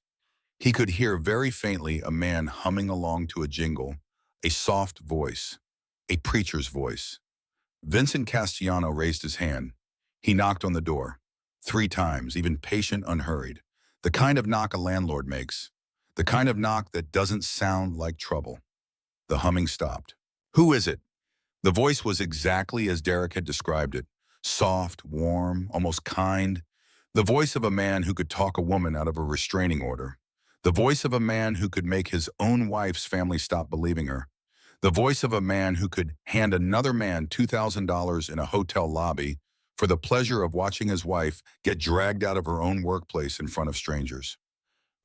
He could hear very faintly a man humming along to a jingle, a soft voice, a preacher's voice. Vincent Castellano raised his hand. He knocked on the door. 3 times, even patient, unhurried. The kind of knock a landlord makes. The kind of knock that doesn't sound like trouble. The humming stopped. Who is it? The voice was exactly as Derek had described it. Soft, warm, almost kind. The voice of a man who could talk a woman out of a restraining order. The voice of a man who could make his own wife's family stop believing her. The voice of a man who could hand another man $2,000 in a hotel lobby for the pleasure of watching his wife get dragged out of her own workplace in front of strangers.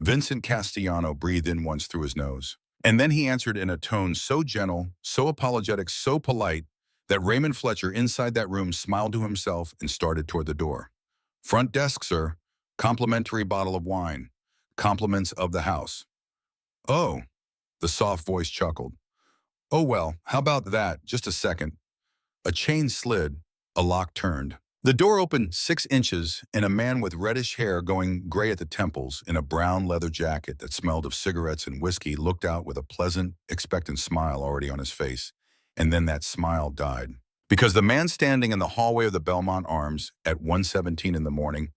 Vincent Castellano breathed in once through his nose. And then he answered in a tone so gentle, so apologetic, so polite, that Raymond Fletcher inside that room smiled to himself and started toward the door. "Front desk, sir. Complimentary bottle of wine. Compliments of the house." "Oh," the soft voice chuckled. "Oh well, how about that? Just a second." A chain slid, a lock turned. The door opened 6 inches, and a man with reddish hair going gray at the temples in a brown leather jacket that smelled of cigarettes and whiskey looked out with a pleasant, expectant smile already on his face. And then that smile died. Because the man standing in the hallway of the Belmont Arms at 1:17 in the morning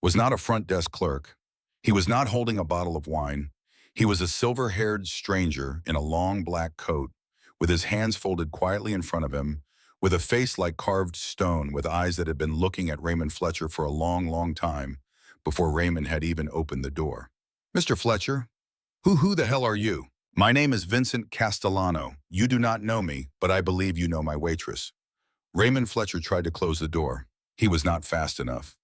was not a front desk clerk. He was not holding a bottle of wine. He was a silver-haired stranger in a long black coat, with his hands folded quietly in front of him, with a face like carved stone, with eyes that had been looking at Raymond Fletcher for a long, long time, before Raymond had even opened the door. "Mr. Fletcher, who the hell are you?" "My name is Vincent Castellano. You do not know me, but I believe you know my waitress." Raymond Fletcher tried to close the door. He was not fast enough.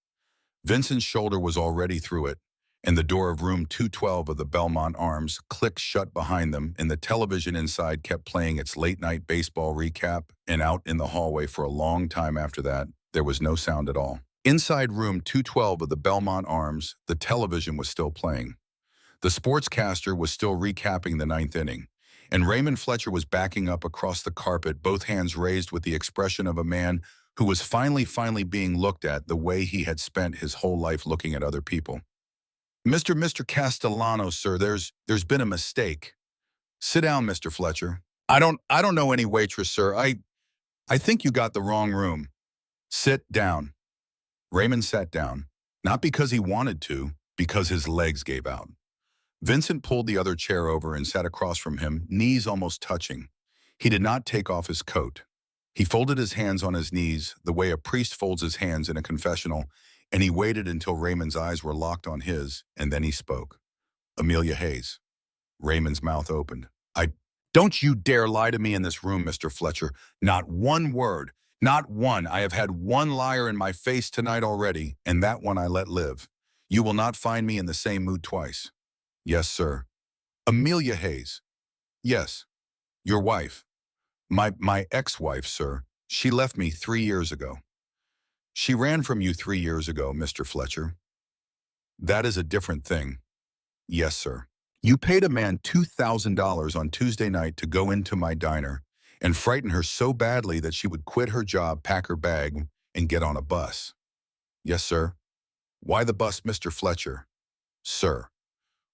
Vincent's shoulder was already through it, and the door of room 212 of the Belmont Arms clicked shut behind them, and the television inside kept playing its late-night baseball recap, and out in the hallway for a long time after that, there was no sound at all. Inside room 212 of the Belmont Arms, the television was still playing. The sportscaster was still recapping the ninth inning, and Raymond Fletcher was backing up across the carpet, both hands raised with the expression of a man who was finally being looked at the way he had spent his whole life looking at other people. Mr. Castellano, sir, there's been a mistake." "Sit down, Mr. Fletcher." I don't know any waitress, sir. I think you got the wrong room." "Sit down." Raymond sat down, not because he wanted to, because his legs gave out. Vincent pulled the other chair over and sat across from him, knees almost touching. He did not take off his coat. He folded his hands on his knees, the way a priest folds his hands in a confessional, and he waited until Raymond's eyes were locked on his, and then he spoke. "Amelia Hayes." Raymond's mouth opened. Don't you dare lie to me in this room, Mr. Fletcher. Not one word. Not one. I have had one liar in my face tonight already, and that one I let live. You will not find me in the same mood twice." "Yes, sir." "Amelia Hayes." "Yes. Your wife." My ex-wife, sir. She left me 3 years ago." "She ran from you 3 years ago, Mr. Fletcher." "That is a different thing." "Yes, sir. You paid a man $2,000 on Tuesday night to go into my diner and frighten her so badly that she would quit her job, pack her bag, and get on a bus." "Yes, sir." "Why the bus, Mr. Fletcher?" "Sir."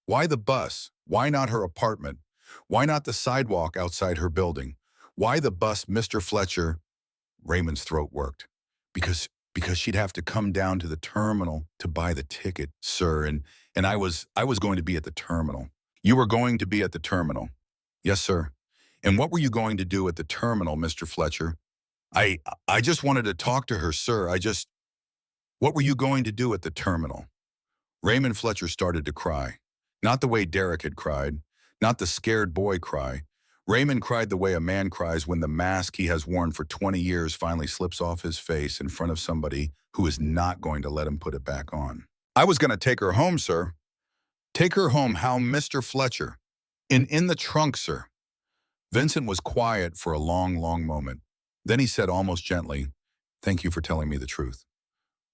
"Why the bus? Why not her apartment? Why not the sidewalk outside her building? Why the bus, Mr. Fletcher?" Raymond's throat worked. Because she'd have to come down to the terminal to buy the ticket, sir, and I was going to be at the terminal." "You were going to be at the terminal?" "Yes, sir." "And what were you going to do at the terminal, Mr. Fletcher?" I just wanted to talk to her, sir. What were you going to do at the terminal?" Raymond Fletcher started to cry. Not the way Derek had cried, not the scared boy cry. Raymond cried the way a man cries when the mask he has worn for 20 years finally slips off his face in front of somebody who is not going to let him put it back on. "I was going to take her home, sir." "Take her home how, Mr. Fletcher?" In the trunk, sir." Vincent was quiet for a long, long moment. Then he said almost gently, "Thank you for telling me the truth."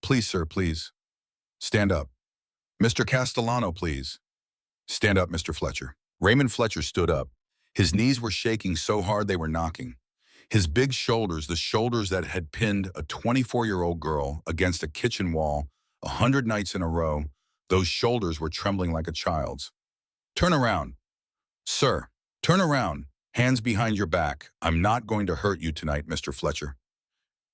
"Please, sir, please. Stand up." "Mr. Castellano, please." "Stand up, Mr. Fletcher." Raymond Fletcher stood up. His knees were shaking so hard they were knocking. His big shoulders, the shoulders that had pinned a 24-year-old girl against a kitchen wall 100 nights in a row, those shoulders were trembling like a child's. "Turn around." "Sir, turn around. Hands behind your back. I'm not going to hurt you tonight, Mr. Fletcher."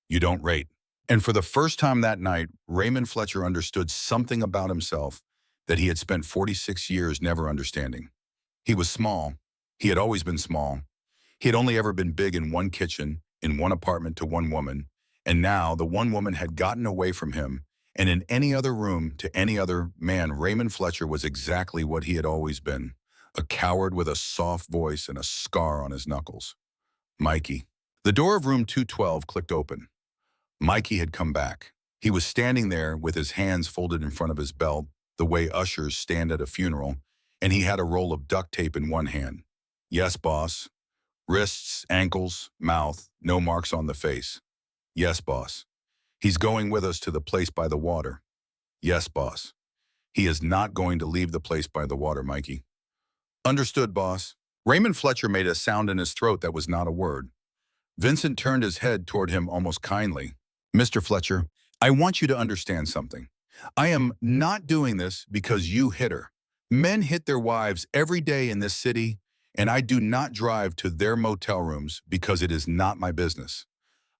"You don't rate." And for the first time that night, Raymond Fletcher understood something about himself that he had spent 46 years never understanding. He was small. He had always been small. He had only ever been big in one kitchen, in one apartment to one woman, and now the one woman had gotten away from him, and in any other room to any other man, Raymond Fletcher was exactly what he had always been, a coward with a soft voice and a scar on his knuckles. Mikey. The door of room 212 clicked open. Mikey had come back. He was standing there with his hands folded in front of his belt, the way ushers stand at a funeral, and he had a roll of duct tape in one hand. Yes, boss. Wrists, ankles, mouth, no marks on the face. Yes, boss. He's going with us to the place by the water. Yes, boss. He is not going to leave the place by the water, Mikey. Understood, boss. Raymond Fletcher made a sound in his throat that was not a word. Vincent turned his head toward him almost kindly. Mr. Fletcher, I want you to understand something. I am not doing this because you hit her. Men hit their wives every day in this city, and I do not drive to their motel rooms because it is not my business.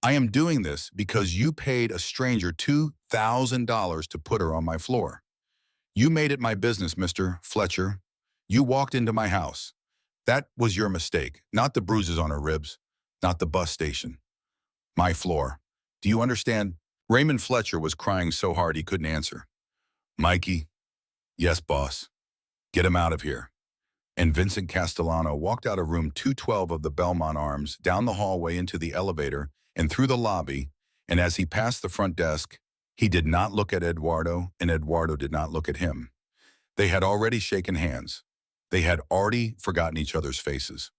I am doing this because you paid a stranger $2,000 to put her on my floor. You made it my business, Mr. Fletcher. You walked into my house. That was your mistake, not the bruises on her ribs, not the bus station. My floor. Do you understand? Raymond Fletcher was crying so hard he couldn't answer. Mikey, yes, boss. Get him out of here. And Vincent Castellano walked out of room 212 of the Belmont Arms, down the hallway into the elevator, and through the lobby, and as he passed the front desk, he did not look at Eduardo, and Eduardo did not look at him. They had already shaken hands. They had already forgotten each other's faces.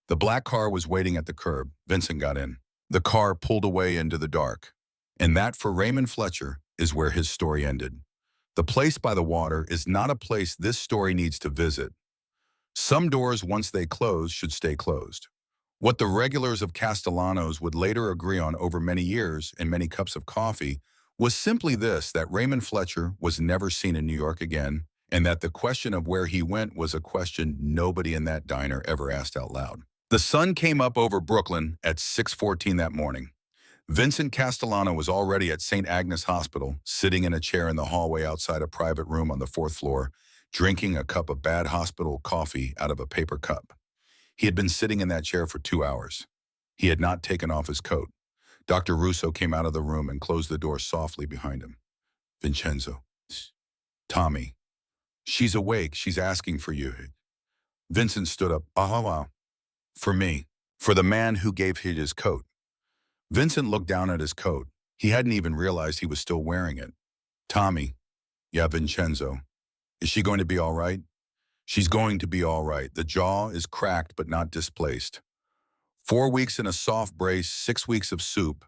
The black car was waiting at the curb. Vincent got in. The car pulled away into the dark. And that, for Raymond Fletcher, is where his story ended. The place by the water is not a place this story needs to visit. Some doors, once they close, should stay closed. What the regulars of Castellanos would later agree on over many years and many cups of coffee was simply this, that Raymond Fletcher was never seen in New York again, and that the question of where he went was a question nobody in that diner ever asked out loud. The sun came up over Brooklyn at 6:14 that morning. Vincent Castellano was already at St. Agnes Hospital, sitting in a chair in the hallway outside a private room on the 4th floor, drinking a cup of bad hospital coffee out of a paper cup. He had been sitting in that chair for 2 hours. He had not taken off his coat. Dr. Russo came out of the room and closed the door softly behind him. Vincenzo. Tommy. She's awake. She's asking for you. Vincent stood up. Ah. For me. For the man who gave him his coat. Vincent looked down at his coat. He hadn't even realized he was still wearing it. Tommy. Yeah, Vincenzo. Is she going to be all right? She's going to be all right. The jaw is cracked but not displaced. 4 weeks in a soft brace, 6 weeks of soup.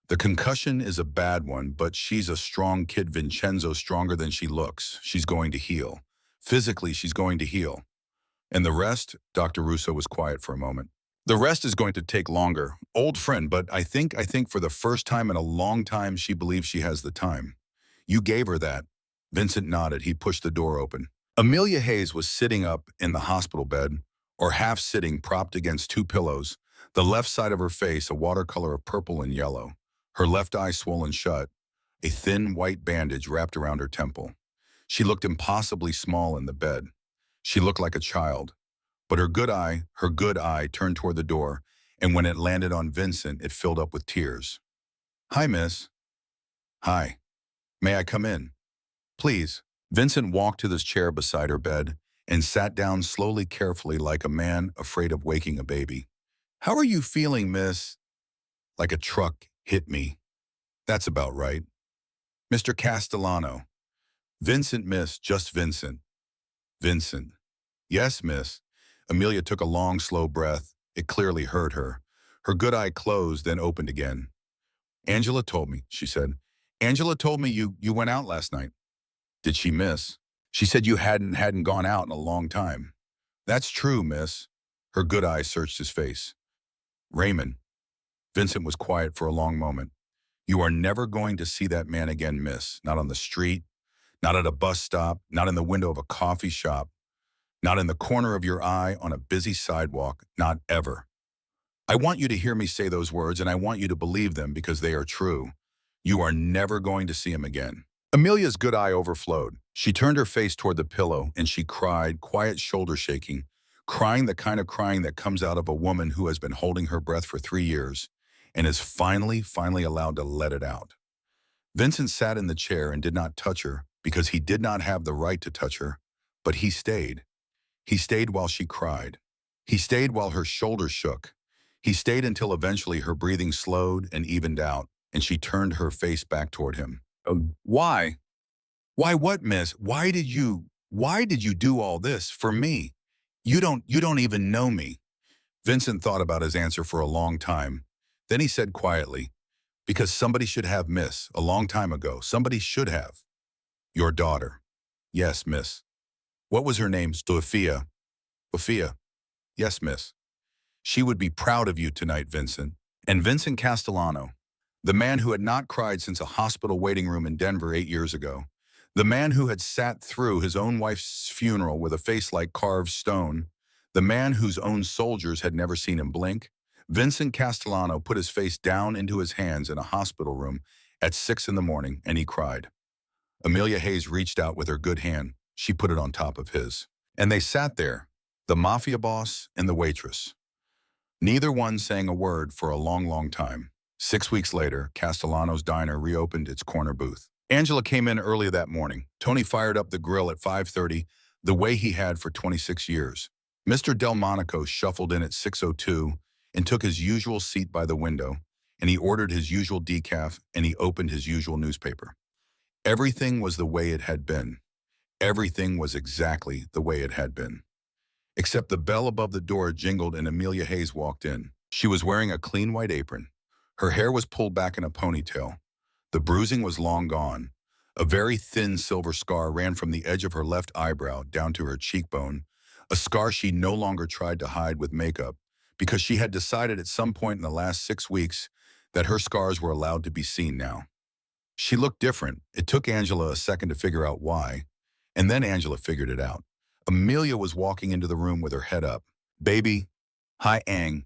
The concussion is a bad one, but she's a strong kid, Vincenzo, stronger than she looks. She's going to heal. Physically, she's going to heal. And the rest, Dr. Russo was quiet for a moment. The rest is going to take longer. Old friend, but I think for the first time in a long time, she believes she has the time. You gave her that. Vincent nodded. He pushed the door open. Amelia Hayes was sitting up in the hospital bed, or half sitting, propped against 2 pillows, the left side of her face a watercolor of purple and yellow, her left eye swollen shut, a thin white bandage wrapped around her temple. She looked impossibly small in the bed. She looked like a child. But her good eye turned toward the door, and when it landed on Vincent, it filled up with tears. Hi, miss. Hi. May I come in? Please. Vincent walked to this chair beside her bed and sat down slowly, carefully, like a man afraid of waking a baby. How are you feeling, miss? Like a truck hit me. That's about right. Mr. Castellano. Vincent, miss, just Vincent. Vincent. Yes, miss. Amelia took a long, slow breath. It clearly hurt her. Her good eye closed, then opened again. Angela told me, she said. Angela told me you went out last night. Did she, miss? She said you hadn't gone out in a long time. That's true, miss. Her good eye searched his face. Raymond. Vincent was quiet for a long moment. You are never going to see that man again, miss. Not on the street, not at a bus stop, not in the window of a coffee shop, not in the corner of your eye on a busy sidewalk, not ever. I want you to hear me say those words, and I want you to believe them because they are true. You are never going to see him again. Amelia's good eye overflowed. She turned her face toward the pillow, and she cried, quiet shoulder shaking, crying the kind of crying that comes out of a woman who has been holding her breath for 3 years and is finally allowed to let it out. Vincent sat in the chair and did not touch her because he did not have the right to touch her, but he stayed. He stayed while she cried. He stayed while her shoulders shook. He stayed until eventually her breathing slowed and evened out, and she turned her face back toward him. Why? Why what, miss? Why did you do all this for me? You don't even know me." Vincent thought about his answer for a long time. Then he said quietly, "Because somebody should have, miss, a long time ago. Somebody should have." "Your daughter." "Yes, miss." "What was her name?" "Sophia." "Sophia." "Yes, miss." "She would be proud of you tonight, Vincent." And Vincent Castellano, the man who had not cried since a hospital waiting room in Denver 8 years ago, the man who had sat through his own wife's funeral with a face like carved stone, the man whose own soldiers had never seen him blink, Vincent Castellano put his face down into his hands in a hospital room at 6 in the morning, and he cried. Amelia Hayes reached out with her good hand. She put it on top of his. And they sat there, the Mafia boss and the waitress. Neither one saying a word for a long, long time. 6 weeks later, Castellano's diner reopened its corner booth. Angela came in early that morning. Tony fired up the grill at 5:30, the way he had for 26 years. Mr. Delmonico shuffled in at 6:02 and took his usual seat by the window, and he ordered his usual decaf, and he opened his usual newspaper. Everything was the way it had been. Everything was exactly the way it had been. Except the bell above the door jingled and Amelia Hayes walked in. She was wearing a clean white apron. Her hair was pulled back in a ponytail. The bruising was long gone. A very thin silver scar ran from the edge of her left eyebrow down to her cheekbone, a scar she no longer tried to hide with makeup because she had decided at some point in the last 6 weeks that her scars were allowed to be seen now. She looked different. It took Angela a second to figure out why, and then Angela figured it out. Amelia was walking into the room with her head up. "Baby." "Hi, Ang."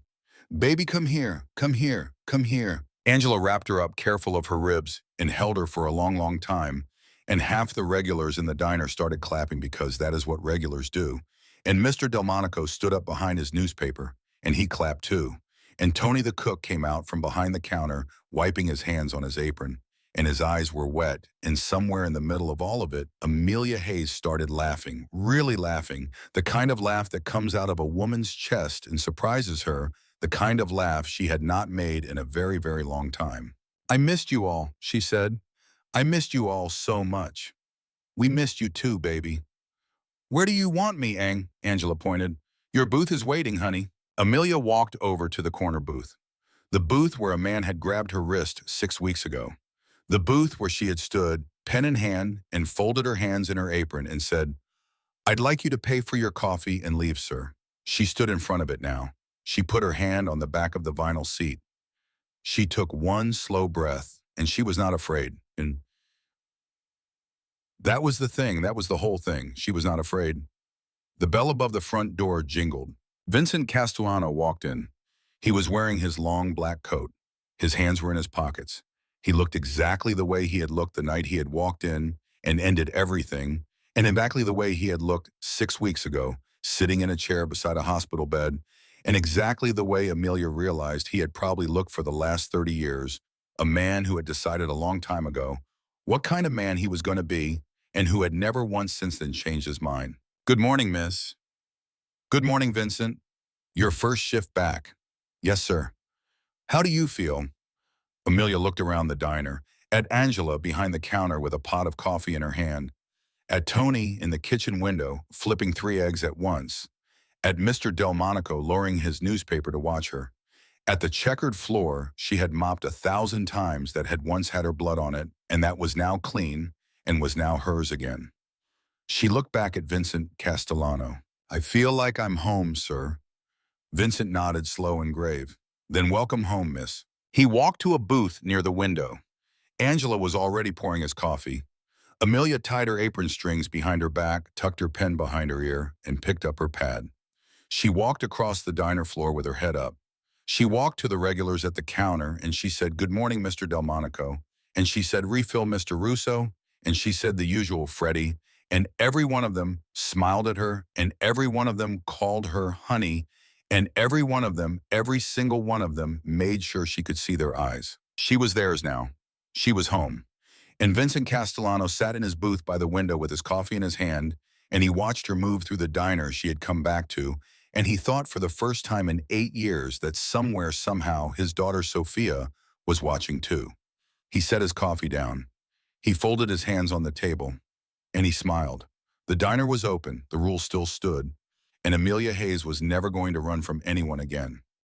"Baby, come here, come here, come here." Angela wrapped her up, careful of her ribs, and held her for a long, long time, and half the regulars in the diner started clapping because that is what regulars do. And Mr. Delmonico stood up behind his newspaper, and he clapped too. And Tony the cook came out from behind the counter, wiping his hands on his apron, and his eyes were wet, and somewhere in the middle of all of it, Amelia Hayes started laughing, really laughing, the kind of laugh that comes out of a woman's chest and surprises her, the kind of laugh she had not made in a very, very long time. "I missed you all," she said. "I missed you all so much." "We missed you too, baby." "Where do you want me, Ang?" Angela pointed. "Your booth is waiting, honey." Amelia walked over to the corner booth. The booth where a man had grabbed her wrist 6 weeks ago. The booth where she had stood, pen in hand, and folded her hands in her apron and said, "I'd like you to pay for your coffee and leave, sir." She stood in front of it now. She put her hand on the back of the vinyl seat. She took one slow breath, and she was not afraid. And that was the thing. That was the whole thing. She was not afraid. The bell above the front door jingled. Vincent Castellano walked in. He was wearing his long black coat. His hands were in his pockets. He looked exactly the way he had looked the night he had walked in and ended everything, and exactly the way he had looked 6 weeks ago, sitting in a chair beside a hospital bed, and exactly the way Amelia realized he had probably looked for the last 30 years, a man who had decided a long time ago what kind of man he was going to be and who had never once since then changed his mind. "Good morning, miss." "Good morning, Vincent. Your first shift back." "Yes, sir." "How do you feel?" Amelia looked around the diner, at Angela behind the counter with a pot of coffee in her hand, at Tony in the kitchen window flipping 3 eggs at once, at Mr. Delmonico lowering his newspaper to watch her, at the checkered floor she had mopped 1,000 times that had once had her blood on it and that was now clean and was now hers again. She looked back at Vincent Castellano. "I feel like I'm home, sir." Vincent nodded, slow and grave. "Then welcome home, miss." He walked to a booth near the window. Angela was already pouring his coffee. Amelia tied her apron strings behind her back, tucked her pen behind her ear, and picked up her pad. She walked across the diner floor with her head up. She walked to the regulars at the counter, and she said, "Good morning, Mr. Delmonico." And she said, "Refill, Mr. Russo." And she said the usual, "Freddie." And every one of them smiled at her, and every one of them called her honey, and every one of them, every single one of them, made sure she could see their eyes. She was theirs now. She was home. And Vincent Castellano sat in his booth by the window with his coffee in his hand, and he watched her move through the diner she had come back to, and he thought for the first time in 8 years that somewhere, somehow, his daughter Sophia was watching too. He set his coffee down. He folded his hands on the table, and he smiled. The diner was open, the rule still stood, and Amelia Hayes was never going to run from anyone again.